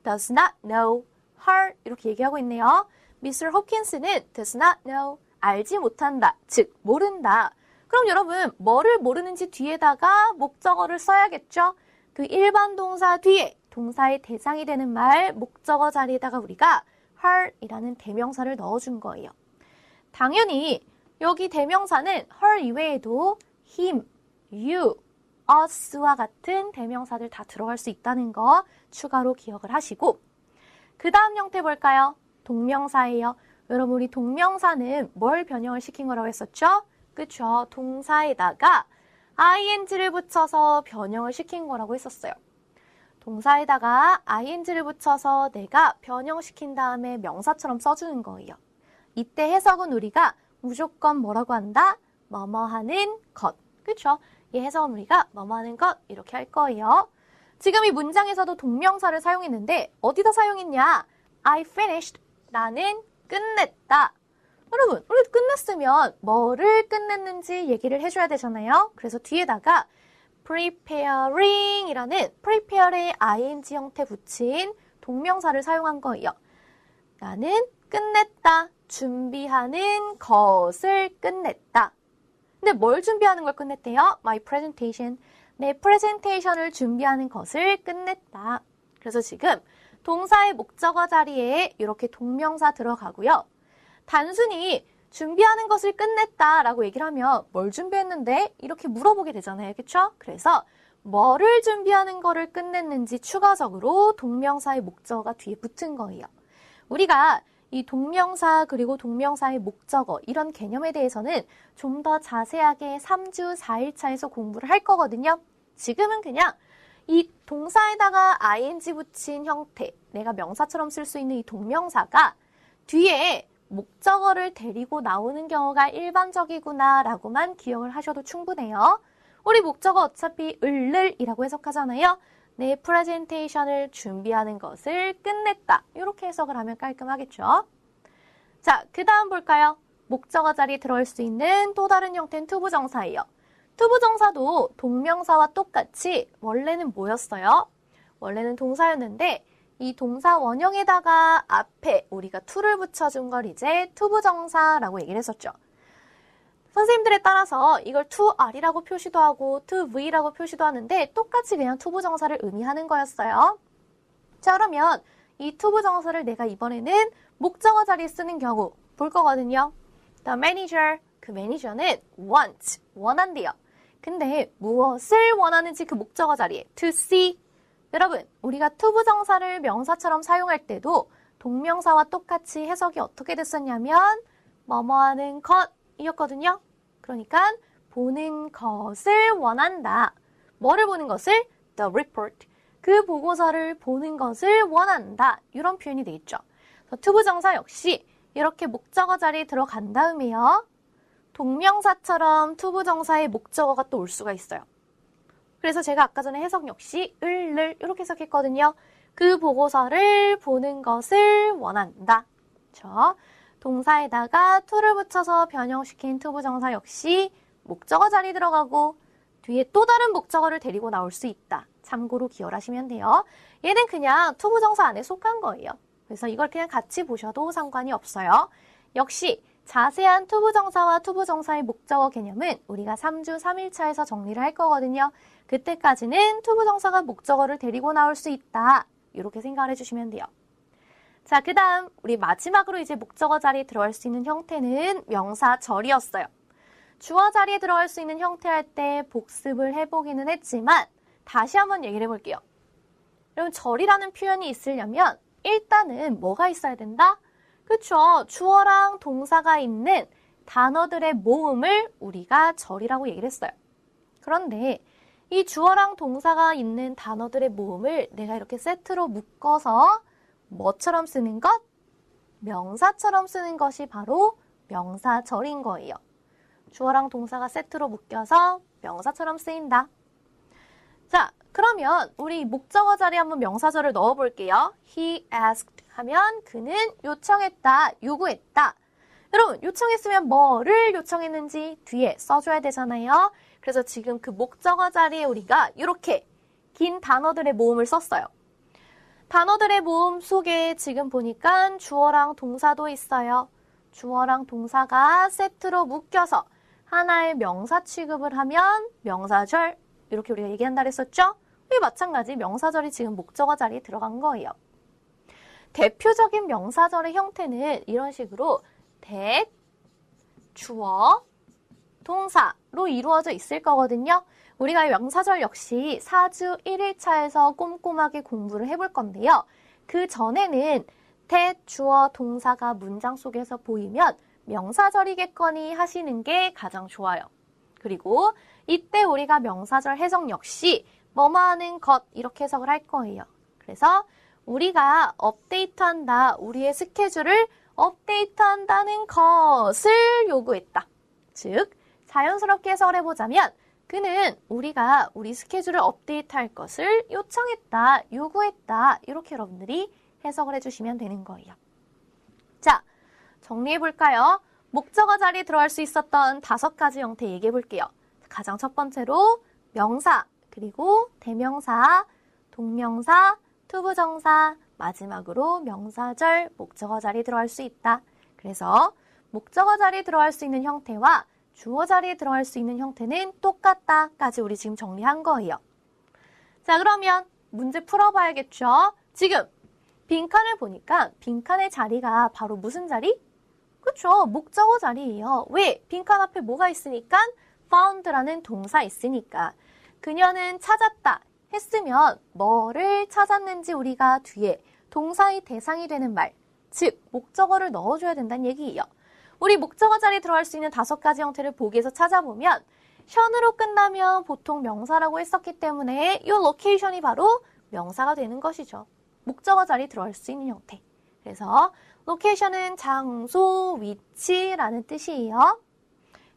does not know her 이렇게 얘기하고 있네요. Mr. Hopkins는 does not know, 알지 못한다, 즉 모른다. 그럼 여러분, 뭐를 모르는지 뒤에다가 목적어를 써야겠죠? 그 일반 동사 뒤에 동사의 대상이 되는 말, 목적어 자리에다가 우리가 her 이라는 대명사를 넣어준 거예요. 당연히 여기 대명사는 her 이외에도 him, you, us와 같은 대명사들 다 들어갈 수 있다는 거 추가로 기억을 하시고 그 다음 형태 볼까요? 동명사예요. 여러분, 우리 동명사는 뭘 변형을 시킨 거라고 했었죠? 그쵸? 동사에다가 ing를 붙여서 변형을 시킨 거라고 했었어요. 동사에다가 ing를 붙여서 내가 변형시킨 다음에 명사처럼 써주는 거예요. 이때 해석은 우리가 무조건 뭐라고 한다? 뭐뭐 하는 것. 그쵸? 이 해석은 우리가 뭐뭐 하는 것 이렇게 할 거예요. 지금 이 문장에서도 동명사를 사용했는데 어디다 사용했냐? I finished. 나는 끝냈다. 여러분, 우리 끝냈으면 뭐를 끝냈는지 얘기를 해줘야 되잖아요. 그래서 뒤에다가 preparing 이라는 prepare에 ing 형태 붙인 동명사를 사용한 거예요. 나는 끝냈다. 준비하는 것을 끝냈다. 근데 뭘 준비하는 걸 끝냈대요? My presentation. 내 프레젠테이션을 준비하는 것을 끝냈다. 그래서 지금 동사의 목적어 자리에 이렇게 동명사 들어가고요. 단순히 준비하는 것을 끝냈다 라고 얘기를 하면 뭘 준비했는데? 이렇게 물어보게 되잖아요. 그쵸? 그래서 뭐를 준비하는 거를 끝냈는지 추가적으로 동명사의 목적어가 뒤에 붙은 거예요. 우리가 이 동명사 그리고 동명사의 목적어 이런 개념에 대해서는 좀 더 자세하게 3주 4일차에서 공부를 할 거거든요. 지금은 그냥 이 동사에다가 ing 붙인 형태, 내가 명사처럼 쓸 수 있는 이 동명사가 뒤에 목적어를 데리고 나오는 경우가 일반적이구나 라고만 기억을 하셔도 충분해요. 우리 목적어 어차피 을이라고 해석하잖아요. 내 프레젠테이션을 준비하는 것을 끝냈다. 이렇게 해석을 하면 깔끔하겠죠. 자, 그 다음 볼까요? 목적어 자리에 들어올 수 있는 또 다른 형태는 투부정사예요. 투부정사도 동명사와 똑같이 원래는 뭐였어요? 원래는 동사였는데 이 동사 원형에다가 앞에 우리가 to를 붙여준 걸 이제 투부정사라고 얘기를 했었죠. 선생님들에 따라서 이걸 to R이라고 표시도 하고 to V라고 표시도 하는데 똑같이 그냥 투부정사를 의미하는 거였어요. 자, 그러면 이 투부정사를 내가 이번에는 목적어 자리에 쓰는 경우 볼 거거든요. The manager, 그 매니저는 want, 원한대요. 근데 무엇을 원하는지 그 목적어 자리에 to see. 여러분, 우리가 투부정사를 명사처럼 사용할 때도 동명사와 똑같이 해석이 어떻게 됐었냐면 뭐뭐하는 것이었거든요. 그러니까 보는 것을 원한다. 뭐를 보는 것을? The report. 그 보고서를 보는 것을 원한다. 이런 표현이 돼 있죠. 투부정사 역시 이렇게 목적어 자리에 들어간 다음에요. 동명사처럼 투부정사의 목적어가 또 올 수가 있어요. 그래서 제가 아까 전에 해석 역시 을을 이렇게 해석했거든요. 그 보고서를 보는 것을 원한다. 그렇죠? 동사에다가 to를 붙여서 변형시킨 투부정사 역시 목적어 자리에 들어가고 뒤에 또 다른 목적어를 데리고 나올 수 있다. 참고로 기억을 하시면 돼요. 얘는 그냥 투부정사 안에 속한 거예요. 그래서 이걸 그냥 같이 보셔도 상관이 없어요. 역시 자세한 투부정사와 투부정사의 목적어 개념은 우리가 3주 3일차에서 정리를 할 거거든요. 그때까지는 투부정사가 목적어를 데리고 나올 수 있다. 이렇게 생각을 해주시면 돼요. 자, 그 다음 우리 마지막으로 이제 목적어 자리에 들어갈 수 있는 형태는 명사절이었어요. 주어 자리에 들어갈 수 있는 형태 할 때 복습을 해보기는 했지만 다시 한번 얘기를 해볼게요. 여러분, 절이라는 표현이 있으려면 일단은 뭐가 있어야 된다? 그쵸? 주어랑 동사가 있는 단어들의 모음을 우리가 절이라고 얘기를 했어요. 그런데 이 주어랑 동사가 있는 단어들의 모음을 내가 이렇게 세트로 묶어서 뭐처럼 쓰는 것? 명사처럼 쓰는 것이 바로 명사절인 거예요. 주어랑 동사가 세트로 묶여서 명사처럼 쓰인다. 자, 그러면 우리 목적어 자리에 한번 명사절을 넣어볼게요. He asked 하면 그는 요청했다, 요구했다. 여러분, 요청했으면 뭐를 요청했는지 뒤에 써줘야 되잖아요. 그래서 지금 그 목적어 자리에 우리가 이렇게 긴 단어들의 모음을 썼어요. 단어들의 모음 속에 지금 보니까 주어랑 동사도 있어요. 주어랑 동사가 세트로 묶여서 하나의 명사 취급을 하면 명사절, 이렇게 우리가 얘기한다 그랬었죠? 이 마찬가지 명사절이 지금 목적어 자리에 들어간 거예요. 대표적인 명사절의 형태는 이런 식으로 that, 주어, 동사로 이루어져 있을 거거든요. 우리가 명사절 역시 4주 1일차에서 꼼꼼하게 공부를 해볼 건데요. 그 전에는 that, 주어, 동사가 문장 속에서 보이면 명사절이겠거니 하시는 게 가장 좋아요. 그리고 이때 우리가 명사절 해석 역시 뭐뭐하는 것 이렇게 해석을 할 거예요. 그래서 우리가 업데이트한다, 우리의 스케줄을 업데이트한다는 것을 요구했다. 즉, 자연스럽게 해석을 해보자면 그는 우리가 우리 스케줄을 업데이트할 것을 요청했다, 요구했다. 이렇게 여러분들이 해석을 해주시면 되는 거예요. 자, 정리해볼까요? 목적어 자리에 들어갈 수 있었던 5가지 형태 얘기해볼게요. 가장 첫 번째로 명사, 그리고 대명사, 동명사, 투부정사, 마지막으로 명사절, 목적어 자리에 들어갈 수 있다. 그래서 목적어 자리에 들어갈 수 있는 형태와 주어 자리에 들어갈 수 있는 형태는 똑같다까지 우리 지금 정리한 거예요. 자, 그러면 문제 풀어봐야겠죠? 지금 빈칸을 보니까 빈칸의 자리가 바로 무슨 자리? 그쵸, 목적어 자리예요. 왜? 빈칸 앞에 뭐가 있으니까? found라는 동사 있으니까. 그녀는 찾았다 했으면 뭐를 찾았는지 우리가 뒤에 동사의 대상이 되는 말, 즉 목적어를 넣어줘야 된다는 얘기예요. 우리 목적어 자리에 들어갈 수 있는 5가지 형태를 보기에서 찾아보면 션으로 끝나면 보통 명사라고 했었기 때문에 이 로케이션이 바로 명사가 되는 것이죠. 목적어 자리에 들어갈 수 있는 형태. 그래서 로케이션은 장소, 위치라는 뜻이에요.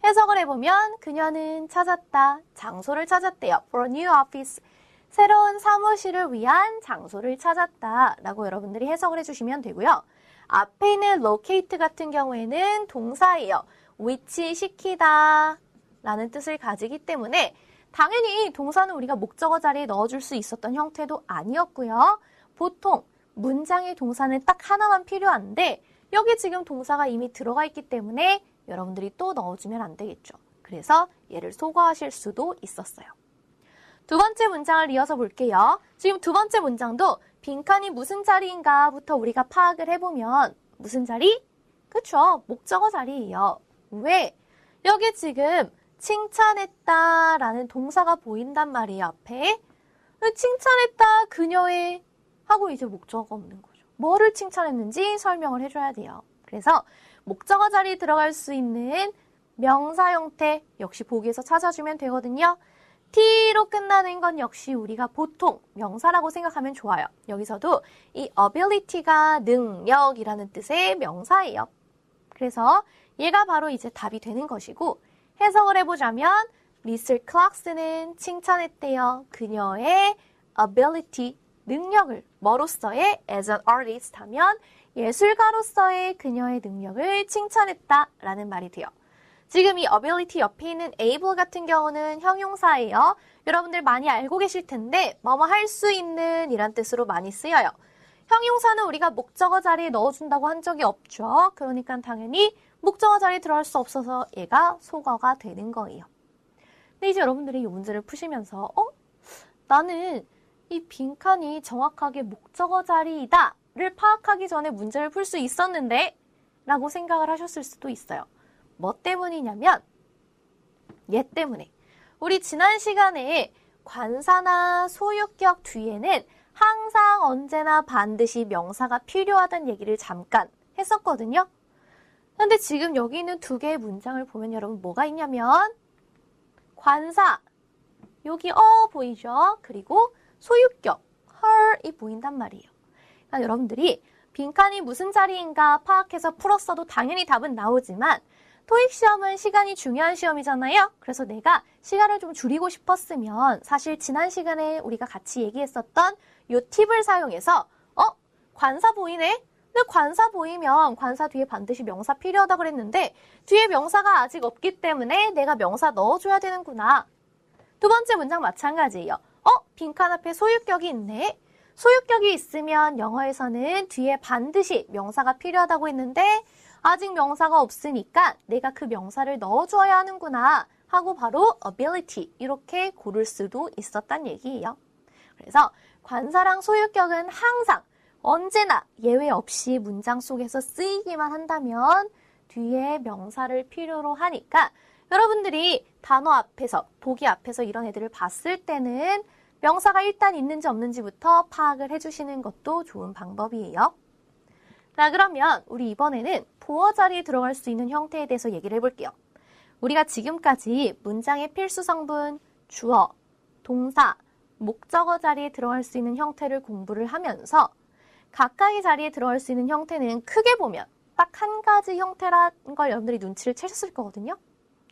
해석을 해보면 그녀는 찾았다. 장소를 찾았대요. For a new office. 새로운 사무실을 위한 장소를 찾았다. 라고 여러분들이 해석을 해주시면 되고요. 앞에 있는 locate 같은 경우에는 동사예요. 위치시키다 라는 뜻을 가지기 때문에 당연히 동사는 우리가 목적어 자리에 넣어줄 수 있었던 형태도 아니었고요. 보통 문장의 동사는 딱 하나만 필요한데 여기 지금 동사가 이미 들어가 있기 때문에 여러분들이 또 넣어주면 안 되겠죠. 그래서 얘를 소거하실 수도 있었어요. 두 번째 문장을 이어서 볼게요. 지금 두 번째 문장도 빈칸이 무슨 자리인가부터 우리가 파악을 해보면 무슨 자리? 그쵸, 목적어 자리예요. 왜? 여기 지금 칭찬했다라는 동사가 보인단 말이에요, 앞에. 칭찬했다, 그녀의 하고 이제 목적어가 없는 거죠. 뭐를 칭찬했는지 설명을 해줘야 돼요. 그래서 목적어 자리에 들어갈 수 있는 명사 형태 역시 보기에서 찾아주면 되거든요. T로 끝나는 건 역시 우리가 보통 명사라고 생각하면 좋아요. 여기서도 이 ability가 능력이라는 뜻의 명사예요. 그래서 얘가 바로 이제 답이 되는 것이고 해석을 해보자면 미스 클락스는 칭찬했대요. 그녀의 ability, 능력을 뭐로서의 as an artist 하면 예술가로서의 그녀의 능력을 칭찬했다라는 말이 돼요. 지금 이 ability 옆에 있는 able 같은 경우는 형용사예요. 여러분들 많이 알고 계실 텐데 뭐뭐 할 수 있는 이란 뜻으로 많이 쓰여요. 형용사는 우리가 목적어 자리에 넣어준다고 한 적이 없죠. 그러니까 당연히 목적어 자리에 들어갈 수 없어서 얘가 소거가 되는 거예요. 근데 이제 여러분들이 이 문제를 푸시면서 나는 이 빈칸이 정확하게 목적어 자리이다를 파악하기 전에 문제를 풀 수 있었는데 라고 생각을 하셨을 수도 있어요. 뭐 때문이냐면 얘 때문에 우리 지난 시간에 관사나 소유격 뒤에는 항상 언제나 반드시 명사가 필요하다는 얘기를 잠깐 했었거든요. 근데 지금 여기 있는 2개의 문장을 보면 여러분 뭐가 있냐면 관사 여기 보이죠? 그리고 소유격 her이 보인단 말이에요. 그러니까 여러분들이 빈칸이 무슨 자리인가 파악해서 풀었어도 당연히 답은 나오지만 토익 시험은 시간이 중요한 시험이잖아요. 그래서 내가 시간을 좀 줄이고 싶었으면 사실 지난 시간에 우리가 같이 얘기했었던 이 팁을 사용해서 관사 보이네? 근데 관사 보이면 관사 뒤에 반드시 명사 필요하다고 그랬는데 뒤에 명사가 아직 없기 때문에 내가 명사 넣어줘야 되는구나. 두 번째 문장 마찬가지예요. 빈칸 앞에 소유격이 있네. 소유격이 있으면 영어에서는 뒤에 반드시 명사가 필요하다고 했는데 아직 명사가 없으니까 내가 그 명사를 넣어줘야 하는구나 하고 바로 ability 이렇게 고를 수도 있었단 얘기예요. 그래서 관사랑 소유격은 항상 언제나 예외 없이 문장 속에서 쓰이기만 한다면 뒤에 명사를 필요로 하니까 여러분들이 단어 앞에서 보기 앞에서 이런 애들을 봤을 때는 명사가 일단 있는지 없는지부터 파악을 해주시는 것도 좋은 방법이에요. 자, 그러면 우리 이번에는 보어 자리에 들어갈 수 있는 형태에 대해서 얘기를 해볼게요. 우리가 지금까지 문장의 필수 성분, 주어, 동사, 목적어 자리에 들어갈 수 있는 형태를 공부를 하면서 각각의 자리에 들어갈 수 있는 형태는 크게 보면 딱 한 가지 형태라는 걸 여러분들이 눈치를 채셨을 거거든요.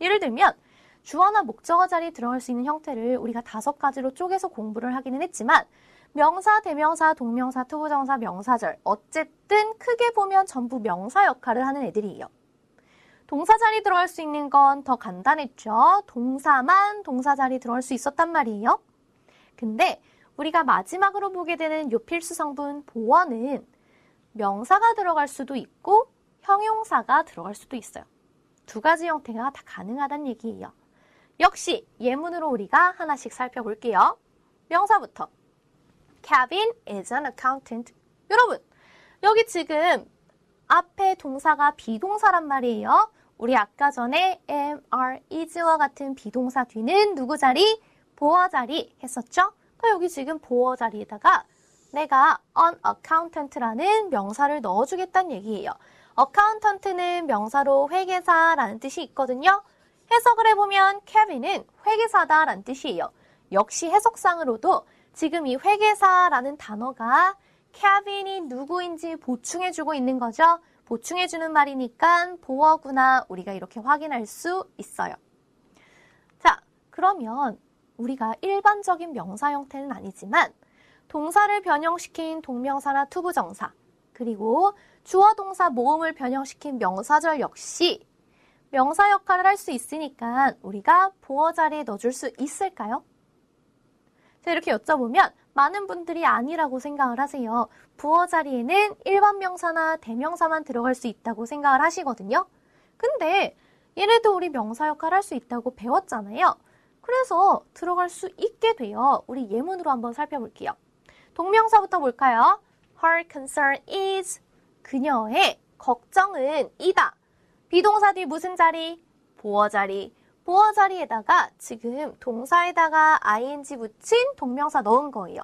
예를 들면 주어나 목적어 자리에 들어갈 수 있는 형태를 우리가 5가지로 쪼개서 공부를 하기는 했지만 명사, 대명사, 동명사, 투부정사, 명사절 어쨌든 크게 보면 전부 명사 역할을 하는 애들이에요. 동사 자리 들어갈 수 있는 건 더 간단했죠. 동사만 동사 자리 들어갈 수 있었단 말이에요. 근데 우리가 마지막으로 보게 되는 요 필수 성분 보어는 명사가 들어갈 수도 있고 형용사가 들어갈 수도 있어요. 2가지 형태가 다 가능하다는 얘기예요. 역시 예문으로 우리가 하나씩 살펴볼게요. 명사부터. Kevin is an accountant. 여러분, 여기 지금 앞에 동사가 비동사란 말이에요. 우리 아까 전에 am, are, is와 같은 비동사 뒤는 누구 자리? 보어 자리 했었죠? 그러니까 여기 지금 보어 자리에다가 내가 an accountant라는 명사를 넣어주겠다는 얘기예요. accountant는 명사로 회계사라는 뜻이 있거든요. 해석을 해보면 케빈은 회계사다라는 뜻이에요. 역시 해석상으로도 지금 이 회계사라는 단어가 케빈이 누구인지 보충해주고 있는 거죠. 보충해주는 말이니까 보어구나 우리가 이렇게 확인할 수 있어요. 자, 그러면 우리가 일반적인 명사 형태는 아니지만 동사를 변형시킨 동명사나 투부정사 그리고 주어 동사 모음을 변형시킨 명사절 역시 명사 역할을 할 수 있으니까 우리가 보어 자리에 넣어줄 수 있을까요? 자, 이렇게 여쭤보면 많은 분들이 아니라고 생각을 하세요. 부어 자리에는 일반 명사나 대명사만 들어갈 수 있다고 생각을 하시거든요. 근데 얘네도 우리 명사 역할을 할 수 있다고 배웠잖아요. 그래서 들어갈 수 있게 돼요. 우리 예문으로 한번 살펴볼게요. 동명사부터 볼까요? Her concern is 그녀의 걱정은 이다. 비동사 뒤 무슨 자리? 보어 자리. 보어 자리에다가 지금 동사에다가 ing 붙인 동명사 넣은 거예요.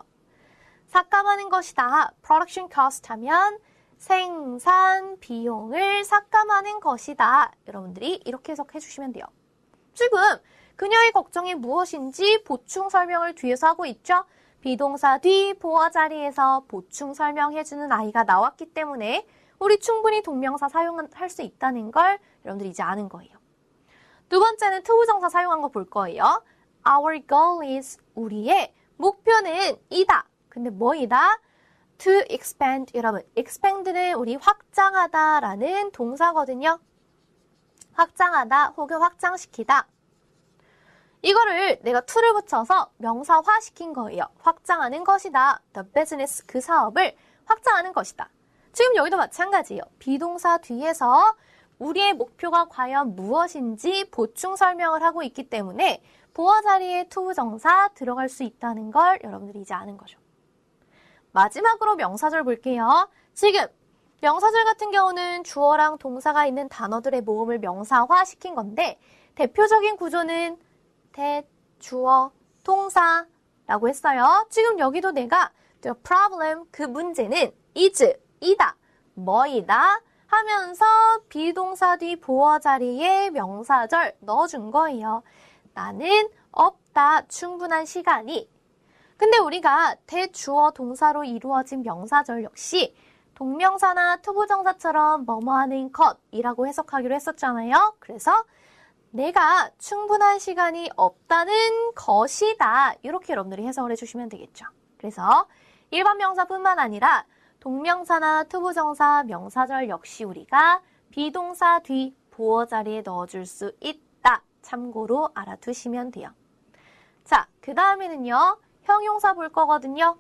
삭감하는 것이다. production cost 하면 생산 비용을 삭감하는 것이다. 여러분들이 이렇게 해석해 주시면 돼요. 지금 그녀의 걱정이 무엇인지 보충 설명을 뒤에서 하고 있죠. 비동사 뒤 보어 자리에서 보충 설명해주는 아이가 나왔기 때문에 우리 충분히 동명사 사용할 수 있다는 걸 여러분들이 이제 아는 거예요. 2번째는 투부정사 사용한 거 볼 거예요. Our goal is 우리의 목표는 이다. 근데 뭐이다? To expand. 여러분, expand는 우리 확장하다라는 동사거든요. 확장하다 혹은 확장시키다. 이거를 내가 to를 붙여서 명사화시킨 거예요. 확장하는 것이다. The business, 그 사업을 확장하는 것이다. 지금 여기도 마찬가지예요. 비동사 뒤에서 우리의 목표가 과연 무엇인지 보충 설명을 하고 있기 때문에 보어 자리에 투부정사 들어갈 수 있다는 걸 여러분들이 이제 아는 거죠. 마지막으로 명사절 볼게요. 지금 명사절 같은 경우는 주어랑 동사가 있는 단어들의 모음을 명사화시킨 건데 대표적인 구조는 대, 주어, 동사라고 했어요. 지금 여기도 내가 the problem, 그 문제는 is, 이다, 뭐이다 하면서 비동사 뒤 보어 자리에 명사절 넣어준 거예요. 나는 없다, 충분한 시간이. 근데 우리가 대주어 동사로 이루어진 명사절 역시 동명사나 투부정사처럼 뭐뭐하는 것이라고 해석하기로 했었잖아요. 그래서 내가 충분한 시간이 없다는 것이다. 이렇게 여러분들이 해석을 해주시면 되겠죠. 그래서 일반 명사뿐만 아니라 동명사나 투부정사, 명사절 역시 우리가 비동사 뒤 보어 자리에 넣어줄 수 있다. 참고로 알아두시면 돼요. 자, 그 다음에는요. 형용사 볼 거거든요.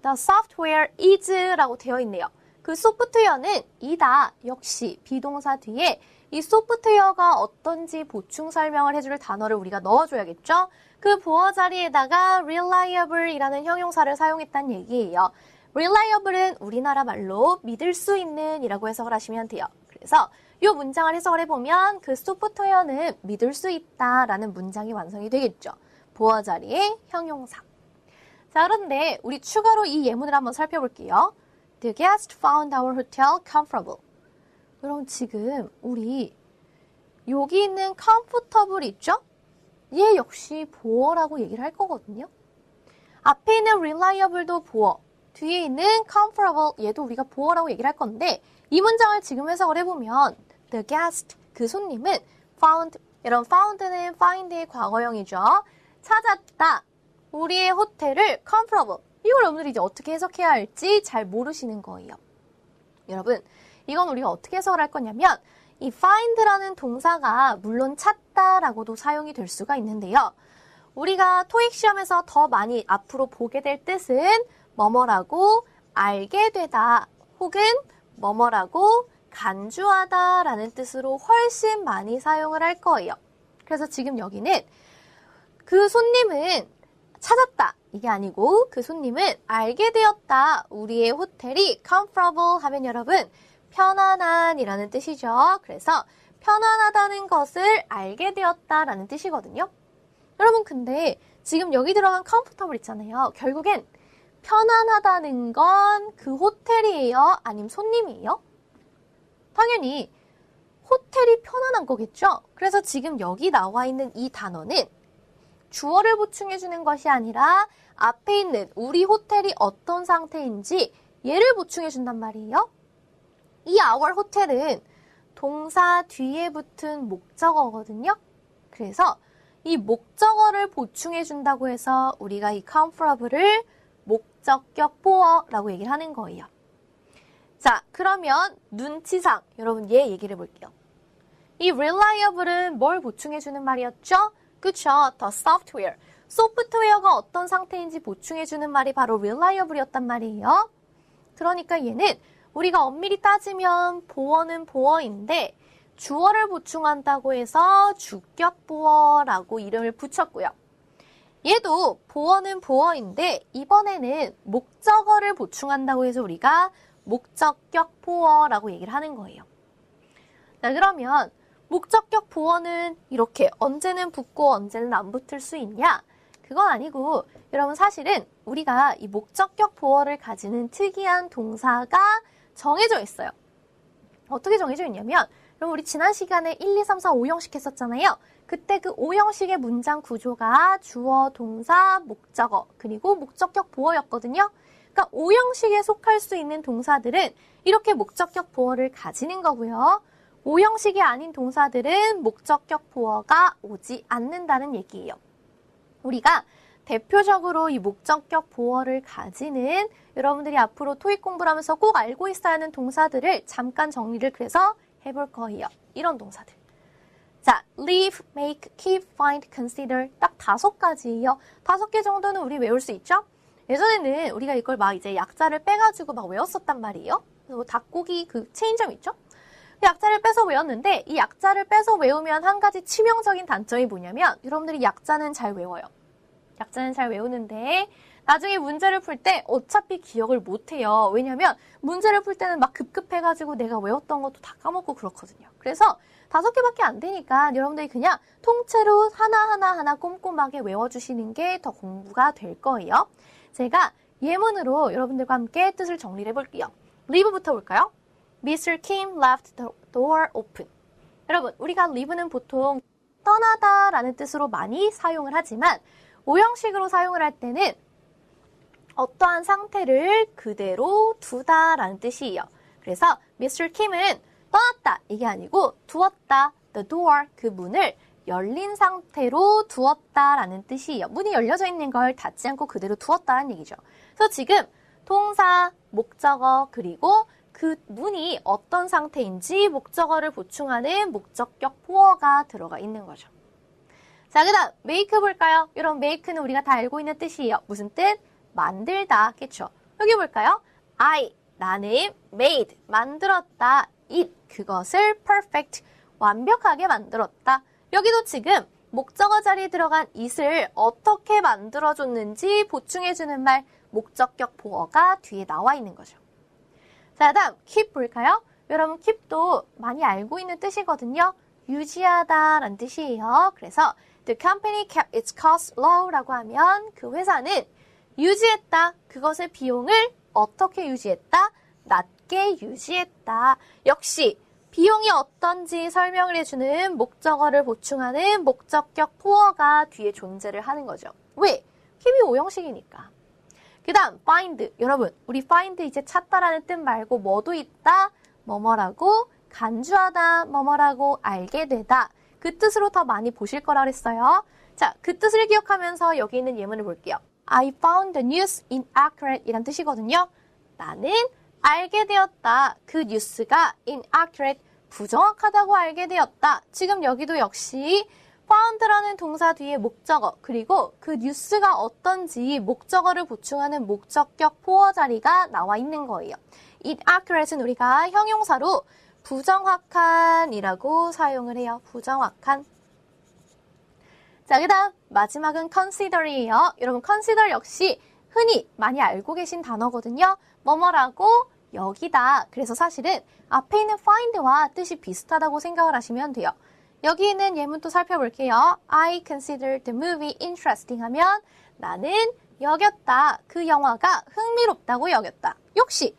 The software is 라고 되어 있네요. 그 소프트웨어는 이다. 역시 비동사 뒤에 이 소프트웨어가 어떤지 보충 설명을 해줄 단어를 우리가 넣어줘야겠죠? 그 보어 자리에다가 reliable 이라는 형용사를 사용했다는 얘기예요. reliable은 우리나라 말로 믿을 수 있는 이라고 해석을 하시면 돼요. 그래서 이 문장을 해석을 해보면 그 소프트웨어는 믿을 수 있다라는 문장이 완성이 되겠죠. 보어 자리에 형용사. 자, 그런데 우리 추가로 이 예문을 한번 살펴볼게요. The guest found our hotel comfortable. 여러분 지금 우리 여기 있는 comfortable 있죠? 얘 역시 보어라고 얘기를 할 거거든요. 앞에 있는 reliable도 보어, 뒤에 있는 comfortable 얘도 우리가 보어라고 얘기를 할 건데 이 문장을 지금 해석을 해보면 the guest, 그 손님은 found 이런 found는 find의 과거형이죠. 찾았다. 우리의 호텔을 comfortable. 이걸 여러분들이 이제 어떻게 해석해야 할지 잘 모르시는 거예요. 여러분, 이건 우리가 어떻게 해석을 할 거냐면 이 find라는 동사가 물론 찾다라고도 사용이 될 수가 있는데요. 우리가 토익 시험에서 더 많이 앞으로 보게 될 뜻은 뭐뭐라고 알게 되다 혹은 뭐뭐라고 간주하다 라는 뜻으로 훨씬 많이 사용을 할 거예요. 그래서 지금 여기는 그 손님은 찾았다 이게 아니고 그 손님은 알게 되었다. 우리의 호텔이 comfortable 하면 여러분 편안한 이라는 뜻이죠. 그래서 편안하다는 것을 알게 되었다 라는 뜻이거든요. 여러분 근데 지금 여기 들어간 comfortable 있잖아요. 결국엔 편안하다는 건 그 호텔이에요? 아니면 손님이에요? 당연히 호텔이 편안한 거겠죠? 그래서 지금 여기 나와 있는 이 단어는 주어를 보충해주는 것이 아니라 앞에 있는 우리 호텔이 어떤 상태인지 얘를 보충해준단 말이에요. 이 our 호텔은 동사 뒤에 붙은 목적어거든요. 그래서 이 목적어를 보충해준다고 해서 우리가 이 comfortable을 목적격 보어라고 얘기를 하는 거예요. 자, 그러면 눈치상 여러분 얘 얘기를 해볼게요. 이 reliable은 뭘 보충해주는 말이었죠? 그쵸? The software. 소프트웨어가 어떤 상태인지 보충해주는 말이 바로 reliable이었단 말이에요. 그러니까 얘는 우리가 엄밀히 따지면 보어는 보어인데 주어를 보충한다고 해서 주격 보어라고 이름을 붙였고요. 얘도 보어는 보어인데 이번에는 목적어를 보충한다고 해서 우리가 목적격 보어라고 얘기를 하는 거예요. 자, 그러면 목적격 보어는 이렇게 언제는 붙고 언제는 안 붙을 수 있냐? 그건 아니고 여러분 사실은 우리가 이 목적격 보어를 가지는 특이한 동사가 정해져 있어요. 어떻게 정해져 있냐면 여러분 우리 지난 시간에 1, 2, 3, 4, 5형식 했었잖아요. 그때 그 5형식의 문장 구조가 주어, 동사, 목적어, 그리고 목적격 보어였거든요. 그러니까 5형식에 속할 수 있는 동사들은 이렇게 목적격 보어를 가지는 거고요. 5형식이 아닌 동사들은 목적격 보어가 오지 않는다는 얘기예요. 우리가 대표적으로 이 목적격 보어를 가지는 여러분들이 앞으로 토익 공부를 하면서 꼭 알고 있어야 하는 동사들을 잠깐 정리를 그래서 해볼 거예요. 이런 동사들. 자, leave, make, keep, find, consider 딱 5가지예요. 5개 정도는 우리 외울 수 있죠? 예전에는 우리가 이걸 막 이제 약자를 빼가지고 막 외웠었단 말이에요. 그래서 닭고기 그 체인점 있죠? 그 약자를 빼서 외웠는데 이 약자를 빼서 외우면 한 가지 치명적인 단점이 뭐냐면 여러분들이 약자는 잘 외워요. 약자는 잘 외우는데 나중에 문제를 풀 때 어차피 기억을 못해요. 왜냐면 문제를 풀 때는 막 급급해가지고 내가 외웠던 것도 다 까먹고 그렇거든요. 그래서 5개밖에 안 되니까 여러분들이 그냥 통째로 하나하나 꼼꼼하게 외워주시는 게 더 공부가 될 거예요. 제가 예문으로 여러분들과 함께 뜻을 정리를 해볼게요. leave부터 볼까요? Mr. Kim left the door open. 여러분, 우리가 leave는 보통 떠나다 라는 뜻으로 많이 사용을 하지만 5형식으로 사용을 할 때는 어떠한 상태를 그대로 두다 라는 뜻이에요. 그래서 Mr. Kim은 떠났다 이게 아니고 두었다. The door, 그 문을 열린 상태로 두었다 라는 뜻이에요. 문이 열려져 있는 걸 닫지 않고 그대로 두었다는 얘기죠. 그래서 지금 동사, 목적어, 그리고 그 문이 어떤 상태인지 목적어를 보충하는 목적격 보어가 들어가 있는 거죠. 자, 그 다음 make 볼까요? 여러분 make는 우리가 다 알고 있는 뜻이에요. 무슨 뜻? 만들다, 그쵸? 여기 볼까요? I, 나는 made, 만들었다. it, 그것을 perfect, 완벽하게 만들었다. 여기도 지금 목적어 자리에 들어간 it을 어떻게 만들어줬는지 보충해주는 말, 목적격 보어가 뒤에 나와 있는 거죠. 자, 다음 keep 볼까요? 여러분 keep도 많이 알고 있는 뜻이거든요. 유지하다 라는 뜻이에요. 그래서 the company kept its costs low 라고 하면 그 회사는 유지했다. 그것의 비용을 어떻게 유지했다? 낮게 유지했다. 역시 비용이 어떤지 설명을 해주는 목적어를 보충하는 목적격 보어가 뒤에 존재를 하는 거죠. 왜? keep이 5형식이니까. 그 다음 find. 여러분 우리 find 이제 찾다라는 뜻 말고 뭐도 있다? 뭐뭐라고 간주하다, 뭐뭐라고 알게 되다. 그 뜻으로 더 많이 보실 거라 그랬어요. 자, 그 뜻을 기억하면서 여기 있는 예문을 볼게요. I found the news inaccurate 이란 뜻이거든요. 나는 알게 되었다. 그 뉴스가 inaccurate, 부정확하다고 알게 되었다. 지금 여기도 역시 found라는 동사 뒤에 목적어, 그리고 그 뉴스가 어떤지 목적어를 보충하는 목적격 보어 자리가 나와 있는 거예요. inaccurate는 우리가 형용사로 부정확한이라고 사용을 해요. 부정확한. 자, 그 다음 마지막은 consider이에요. 여러분 consider 역시 흔히 많이 알고 계신 단어거든요. 뭐뭐라고 여기다. 그래서 사실은 앞에 있는 find와 뜻이 비슷하다고 생각을 하시면 돼요. 여기 있는 예문 또 살펴볼게요. I considered the movie interesting 하면 나는 여겼다. 그 영화가 흥미롭다고 여겼다. 역시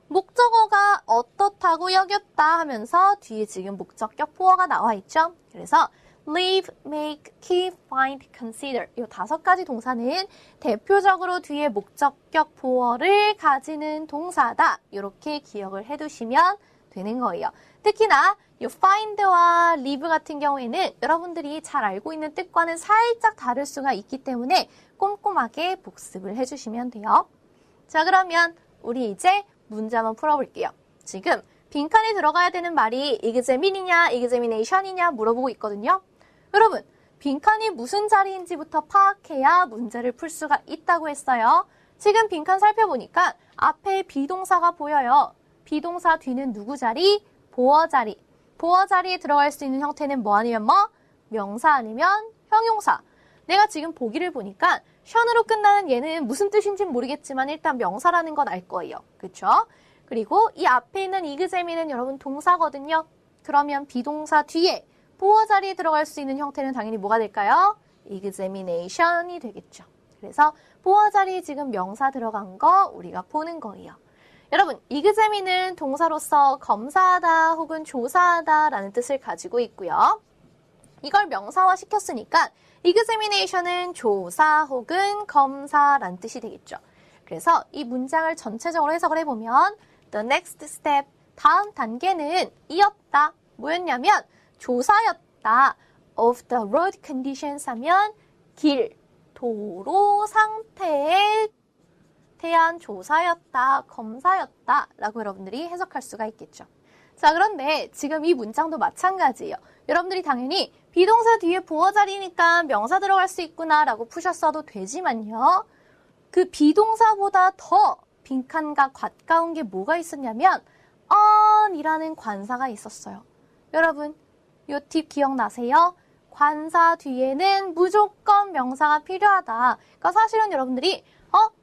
목적어가 어떻다고 여겼다 하면서 뒤에 지금 목적격 보어가 나와 있죠. 그래서 live, make, keep, find, consider 이 5가지 동사는 대표적으로 뒤에 목적격 보어를 가지는 동사다. 이렇게 기억을 해두시면 되는 거예요. 특히나 이 find와 live 같은 경우에는 여러분들이 잘 알고 있는 뜻과는 살짝 다를 수가 있기 때문에 꼼꼼하게 복습을 해주시면 돼요. 자, 그러면 우리 이제 문제 한번 풀어볼게요. 지금 빈칸에 들어가야 되는 말이 examin이냐, examination이냐 물어보고 있거든요. 여러분, 빈칸이 무슨 자리인지부터 파악해야 문제를 풀 수가 있다고 했어요. 지금 빈칸 살펴보니까 앞에 비동사가 보여요. 비동사 뒤는 누구 자리? 보어 자리. 보어 자리에 들어갈 수 있는 형태는 뭐 아니면 뭐? 명사 아니면 형용사. 내가 지금 보기를 보니까 션으로 끝나는 얘는 무슨 뜻인지는 모르겠지만 일단 명사라는 건 알 거예요. 그쵸? 그리고 이 앞에 있는 examin은 여러분 동사거든요. 그러면 비동사 뒤에 보어 자리에 들어갈 수 있는 형태는 당연히 뭐가 될까요? examination이 되겠죠. 그래서 보어 자리에 지금 명사 들어간 거 우리가 보는 거예요. 여러분, examin은 동사로서 검사하다 혹은 조사하다 라는 뜻을 가지고 있고요. 이걸 명사화 시켰으니까 examination은 조사 혹은 검사라는 뜻이 되겠죠. 그래서 이 문장을 전체적으로 해석을 해보면 the next step, 다음 단계는 이었다. 뭐였냐면 조사였다. of the road conditions 하면 길, 도로 상태에 대한 조사였다, 검사였다 라고 여러분들이 해석할 수가 있겠죠. 자, 그런데 지금 이 문장도 마찬가지예요. 여러분들이 당연히 비동사 뒤에 보어 자리니까 명사 들어갈 수 있구나 라고 푸셨어도 되지만요. 그 비동사보다 더 빈칸과 가까운 게 뭐가 있었냐면 on이라는 관사가 있었어요. 여러분, 요 팁 기억나세요? 관사 뒤에는 무조건 명사가 필요하다. 그러니까 사실은 여러분들이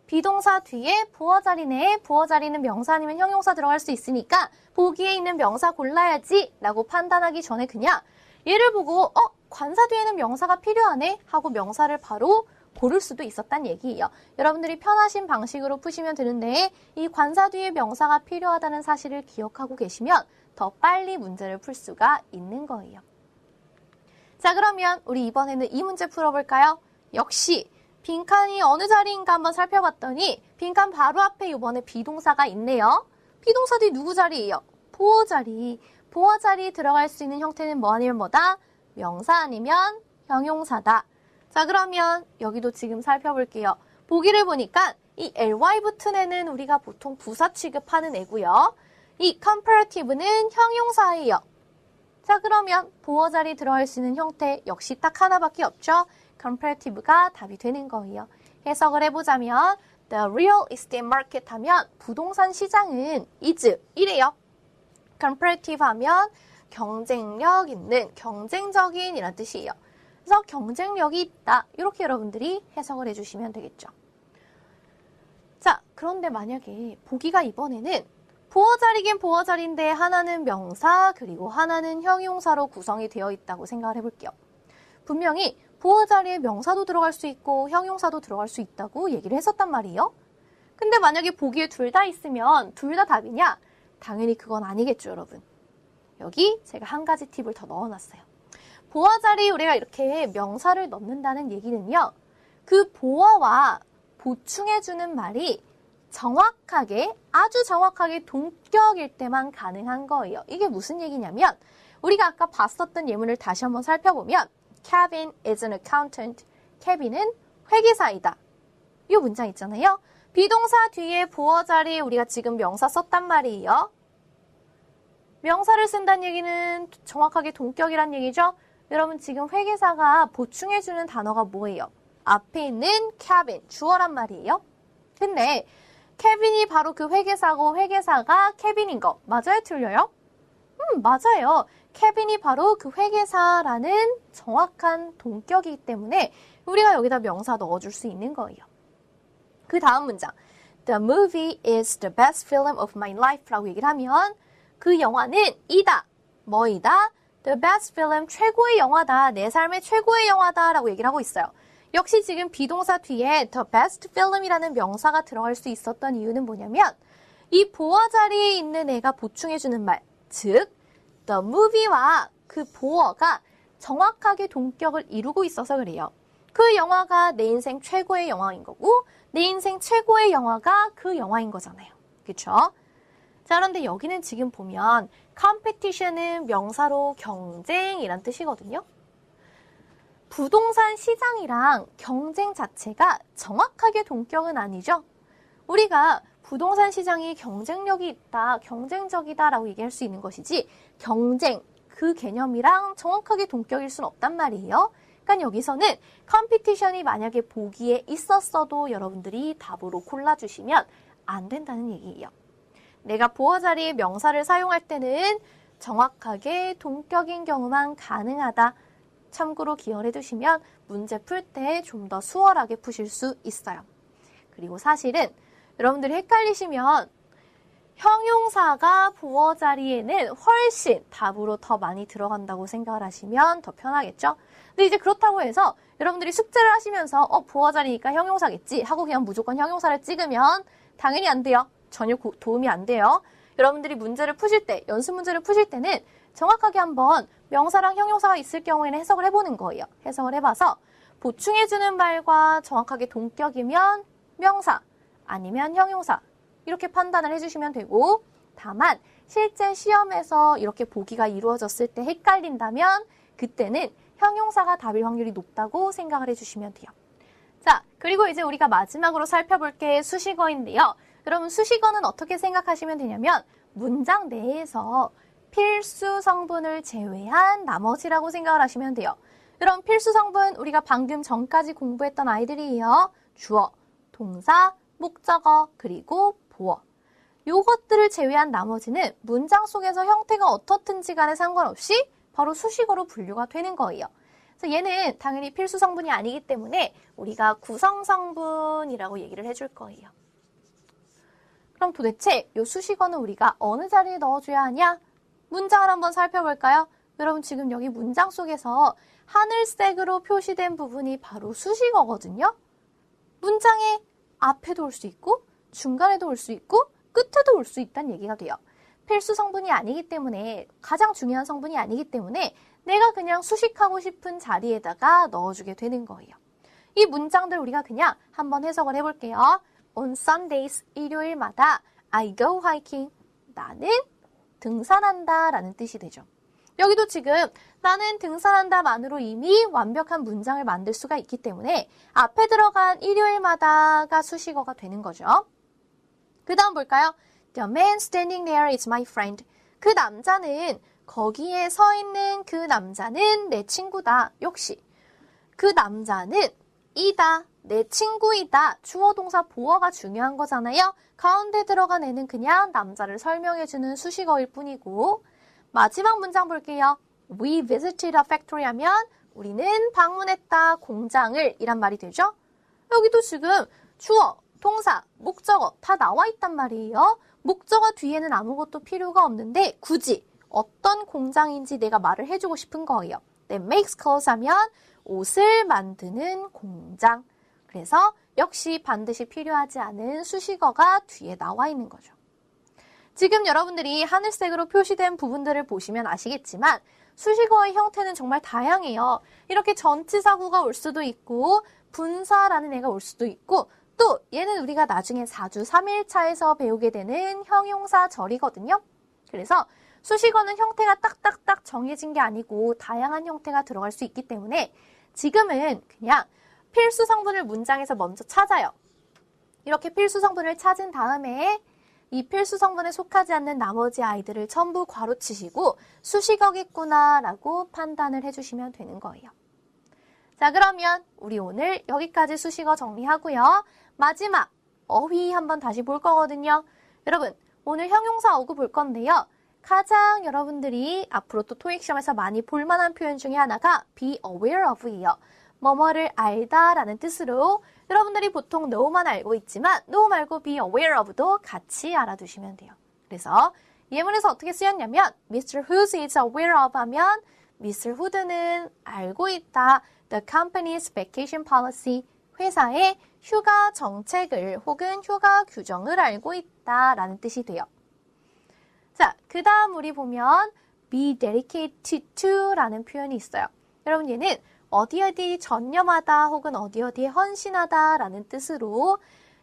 비동사 뒤에 보어 자리네. 보어 자리는 명사 아니면 형용사 들어갈 수 있으니까 보기에 있는 명사 골라야지 라고 판단하기 전에 그냥 얘를 보고 관사 뒤에는 명사가 필요하네 하고 명사를 바로 고를 수도 있었단 얘기예요. 여러분들이 편하신 방식으로 푸시면 되는데 이 관사 뒤에 명사가 필요하다는 사실을 기억하고 계시면 더 빨리 문제를 풀 수가 있는 거예요. 자, 그러면 우리 이번에는 이 문제 풀어볼까요? 역시 빈칸이 어느 자리인가 한번 살펴봤더니 빈칸 바로 앞에 이번에 비동사가 있네요. 비동사 뒤 누구 자리예요? 보어 자리. 보어 자리에 들어갈 수 있는 형태는 뭐 아니면 뭐다? 명사 아니면 형용사다. 자, 그러면 여기도 지금 살펴볼게요. 보기를 보니까 이 ly 붙은 애는 우리가 보통 부사 취급하는 애고요. 이 comparative는 형용사예요. 자, 그러면 보어 자리에 들어갈 수 있는 형태 역시 딱 하나밖에 없죠. comparative가 답이 되는 거예요. 해석을 해보자면 the real estate market 하면 부동산 시장은 is 이래요. comparative 하면 경쟁력 있는, 경쟁적인 이란 뜻이에요. 그래서 경쟁력이 있다. 이렇게 여러분들이 해석을 해주시면 되겠죠. 자, 그런데 만약에 보기가 이번에는 보어 자리긴 보어 자리인데 하나는 명사 그리고 하나는 형용사로 구성이 되어 있다고 생각을 해볼게요. 분명히 보어 자리에 명사도 들어갈 수 있고 형용사도 들어갈 수 있다고 얘기를 했었단 말이에요. 근데 만약에 보기에 둘 다 있으면 둘 다 답이냐? 당연히 그건 아니겠죠, 여러분. 여기 제가 한 가지 팁을 더 넣어놨어요. 보어 자리에 우리가 이렇게 명사를 넣는다는 얘기는요. 그 보어와 보충해주는 말이 정확하게, 아주 정확하게 동격일 때만 가능한 거예요. 이게 무슨 얘기냐면 우리가 아까 봤었던 예문을 다시 한번 살펴보면 Kevin is an accountant. 케빈은 회계사이다. 이 문장 있잖아요. 비동사 뒤에 보어 자리에 우리가 지금 명사 썼단 말이에요. 명사를 쓴다는 얘기는 정확하게 동격이란 얘기죠. 여러분 지금 회계사가 보충해주는 단어가 뭐예요? 앞에 있는 Kevin, 주어란 말이에요. 근데 케빈이 바로 그 회계사고 회계사가 케빈인 거 맞아요? 틀려요? 맞아요. 케빈이 바로 그 회계사라는 정확한 동격이기 때문에 우리가 여기다 명사 넣어줄 수 있는 거예요. 그 다음 문장. The movie is the best film of my life 라고 얘기를 하면 그 영화는 이다. 뭐이다? The best film, 최고의 영화다. 내 삶의 최고의 영화다 라고 얘기를 하고 있어요. 역시 지금 비동사 뒤에 the best film이라는 명사가 들어갈 수 있었던 이유는 뭐냐면 이 보어 자리에 있는 애가 보충해주는 말, 즉 the movie와 그 보어가 정확하게 동격을 이루고 있어서 그래요. 그 영화가 내 인생 최고의 영화인 거고 내 인생 최고의 영화가 그 영화인 거잖아요. 그쵸? 자, 그런데 여기는 지금 보면 competition은 명사로 경쟁이란 뜻이거든요. 부동산 시장이랑 경쟁 자체가 정확하게 동격은 아니죠. 우리가 부동산 시장이 경쟁력이 있다, 경쟁적이다 라고 얘기할 수 있는 것이지 경쟁, 그 개념이랑 정확하게 동격일 수는 없단 말이에요. 그러니까 여기서는 컴피티션이 만약에 보기에 있었어도 여러분들이 답으로 골라주시면 안 된다는 얘기예요. 내가 보어 자리에 명사를 사용할 때는 정확하게 동격인 경우만 가능하다. 참고로 기억을 해두시면 문제 풀 때 좀 더 수월하게 푸실 수 있어요. 그리고 사실은 여러분들이 헷갈리시면 형용사가 보어 자리에는 훨씬 답으로 더 많이 들어간다고 생각을 하시면 더 편하겠죠? 근데 이제 그렇다고 해서 여러분들이 숙제를 하시면서 보어 자리니까 형용사겠지 하고 그냥 무조건 형용사를 찍으면 당연히 안 돼요. 전혀 도움이 안 돼요. 여러분들이 문제를 푸실 때, 연습 문제를 푸실 때는 정확하게 한번 명사랑 형용사가 있을 경우에는 해석을 해보는 거예요. 해석을 해봐서 보충해주는 말과 정확하게 동격이면 명사, 아니면 형용사 이렇게 판단을 해주시면 되고 다만 실제 시험에서 이렇게 보기가 이루어졌을 때 헷갈린다면 그때는 형용사가 답일 확률이 높다고 생각을 해주시면 돼요. 자, 그리고 이제 우리가 마지막으로 살펴볼 게 수식어인데요. 여러분 수식어는 어떻게 생각하시면 되냐면 문장 내에서 필수 성분을 제외한 나머지라고 생각을 하시면 돼요. 여러분 필수 성분 우리가 방금 전까지 공부했던 아이들이에요. 주어, 동사, 목적어, 그리고 보어. 요것들을 제외한 나머지는 문장 속에서 형태가 어떻든지 간에 상관없이 바로 수식어로 분류가 되는 거예요. 그래서 얘는 당연히 필수 성분이 아니기 때문에 우리가 구성 성분이라고 얘기를 해줄 거예요. 그럼 도대체 이 수식어는 우리가 어느 자리에 넣어줘야 하냐? 문장을 한번 살펴볼까요? 여러분 지금 여기 문장 속에서 하늘색으로 표시된 부분이 바로 수식어거든요. 문장의 앞에도 올 수 있고 중간에도 올 수 있고 끝에도 올 수 있다는 얘기가 돼요. 필수 성분이 아니기 때문에 가장 중요한 성분이 아니기 때문에 내가 그냥 수식하고 싶은 자리에다가 넣어주게 되는 거예요. 이 문장들 우리가 그냥 한번 해석을 해볼게요. On Sundays, 일요일마다 I go hiking. 나는 등산한다 라는 뜻이 되죠. 여기도 지금 나는 등산한다만으로 이미 완벽한 문장을 만들 수가 있기 때문에 앞에 들어간 일요일마다가 수식어가 되는 거죠. 그 다음 볼까요? The man standing there is my friend. 그 남자는 거기에 서 있는 그 남자는 내 친구다. 역시 그 남자는 이다. 내 친구이다. 주어 동사 보어가 중요한 거잖아요. 가운데 들어간 애는 그냥 남자를 설명해주는 수식어일 뿐이고 마지막 문장 볼게요. We visited a factory 하면 우리는 방문했다. 공장을 이란 말이 되죠. 여기도 지금 주어, 동사, 목적어 다 나와 있단 말이에요. 목적어 뒤에는 아무것도 필요가 없는데 굳이 어떤 공장인지 내가 말을 해주고 싶은 거예요. That makes clothes 하면 옷을 만드는 공장. 그래서 역시 반드시 필요하지 않은 수식어가 뒤에 나와 있는 거죠. 지금 여러분들이 하늘색으로 표시된 부분들을 보시면 아시겠지만 수식어의 형태는 정말 다양해요. 이렇게 전치사구가 올 수도 있고 분사라는 애가 올 수도 있고 또 얘는 우리가 나중에 4주 3일차에서 배우게 되는 형용사 절이거든요. 그래서 수식어는 형태가 딱딱딱 정해진 게 아니고 다양한 형태가 들어갈 수 있기 때문에 지금은 그냥 필수 성분을 문장에서 먼저 찾아요. 이렇게 필수 성분을 찾은 다음에 이 필수 성분에 속하지 않는 나머지 아이들을 전부 괄호치시고 수식어겠구나 라고 판단을 해주시면 되는 거예요. 자, 그러면 우리 오늘 여기까지 수식어 정리하고요. 마지막 어휘 한번 다시 볼 거거든요. 여러분, 오늘 형용사 어구 볼 건데요. 가장 여러분들이 앞으로 또 토익 시험에서 많이 볼만한 표현 중에 하나가 be aware of이에요. 뭐뭐를 알다 라는 뜻으로 여러분들이 보통 know만 알고 있지만 know 말고 be aware of도 같이 알아두시면 돼요. 그래서 예문에서 어떻게 쓰였냐면 Mr. Who is aware of 하면 Mr. Hood는 알고 있다. The company's vacation policy, 회사의 휴가 정책을 혹은 휴가 규정을 알고 있다 라는 뜻이 돼요. 자, 그 다음 우리 보면 be dedicated to 라는 표현이 있어요. 여러분 얘는 어디 전념하다 혹은 어디에 헌신하다 라는 뜻으로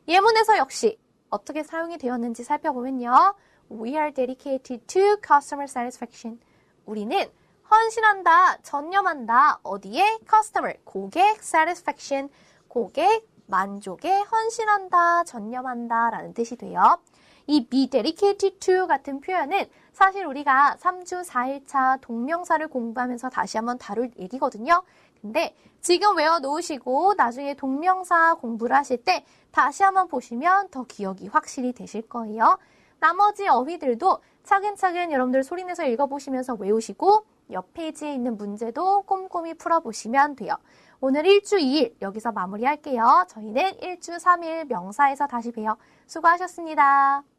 예문에서 역시 어떻게 사용이 되었는지 살펴보면요. We are dedicated to customer satisfaction. 우리는 헌신한다, 전념한다. 어디에? customer, 고객 satisfaction, 고객 만족에 헌신한다, 전념한다 라는 뜻이 돼요. 이 be dedicated to 같은 표현은 사실 우리가 3주 4일차 동명사를 공부하면서 다시 한번 다룰 얘기거든요. 근데 지금 외워놓으시고 나중에 동명사 공부를 하실 때 다시 한번 보시면 더 기억이 확실히 되실 거예요. 나머지 어휘들도 차근차근 여러분들 소리내서 읽어보시면서 외우시고 옆 페이지에 있는 문제도 꼼꼼히 풀어보시면 돼요. 오늘 1주 2일 여기서 마무리할게요. 저희는 1주 3일 명사에서 다시 봬요. 수고하셨습니다.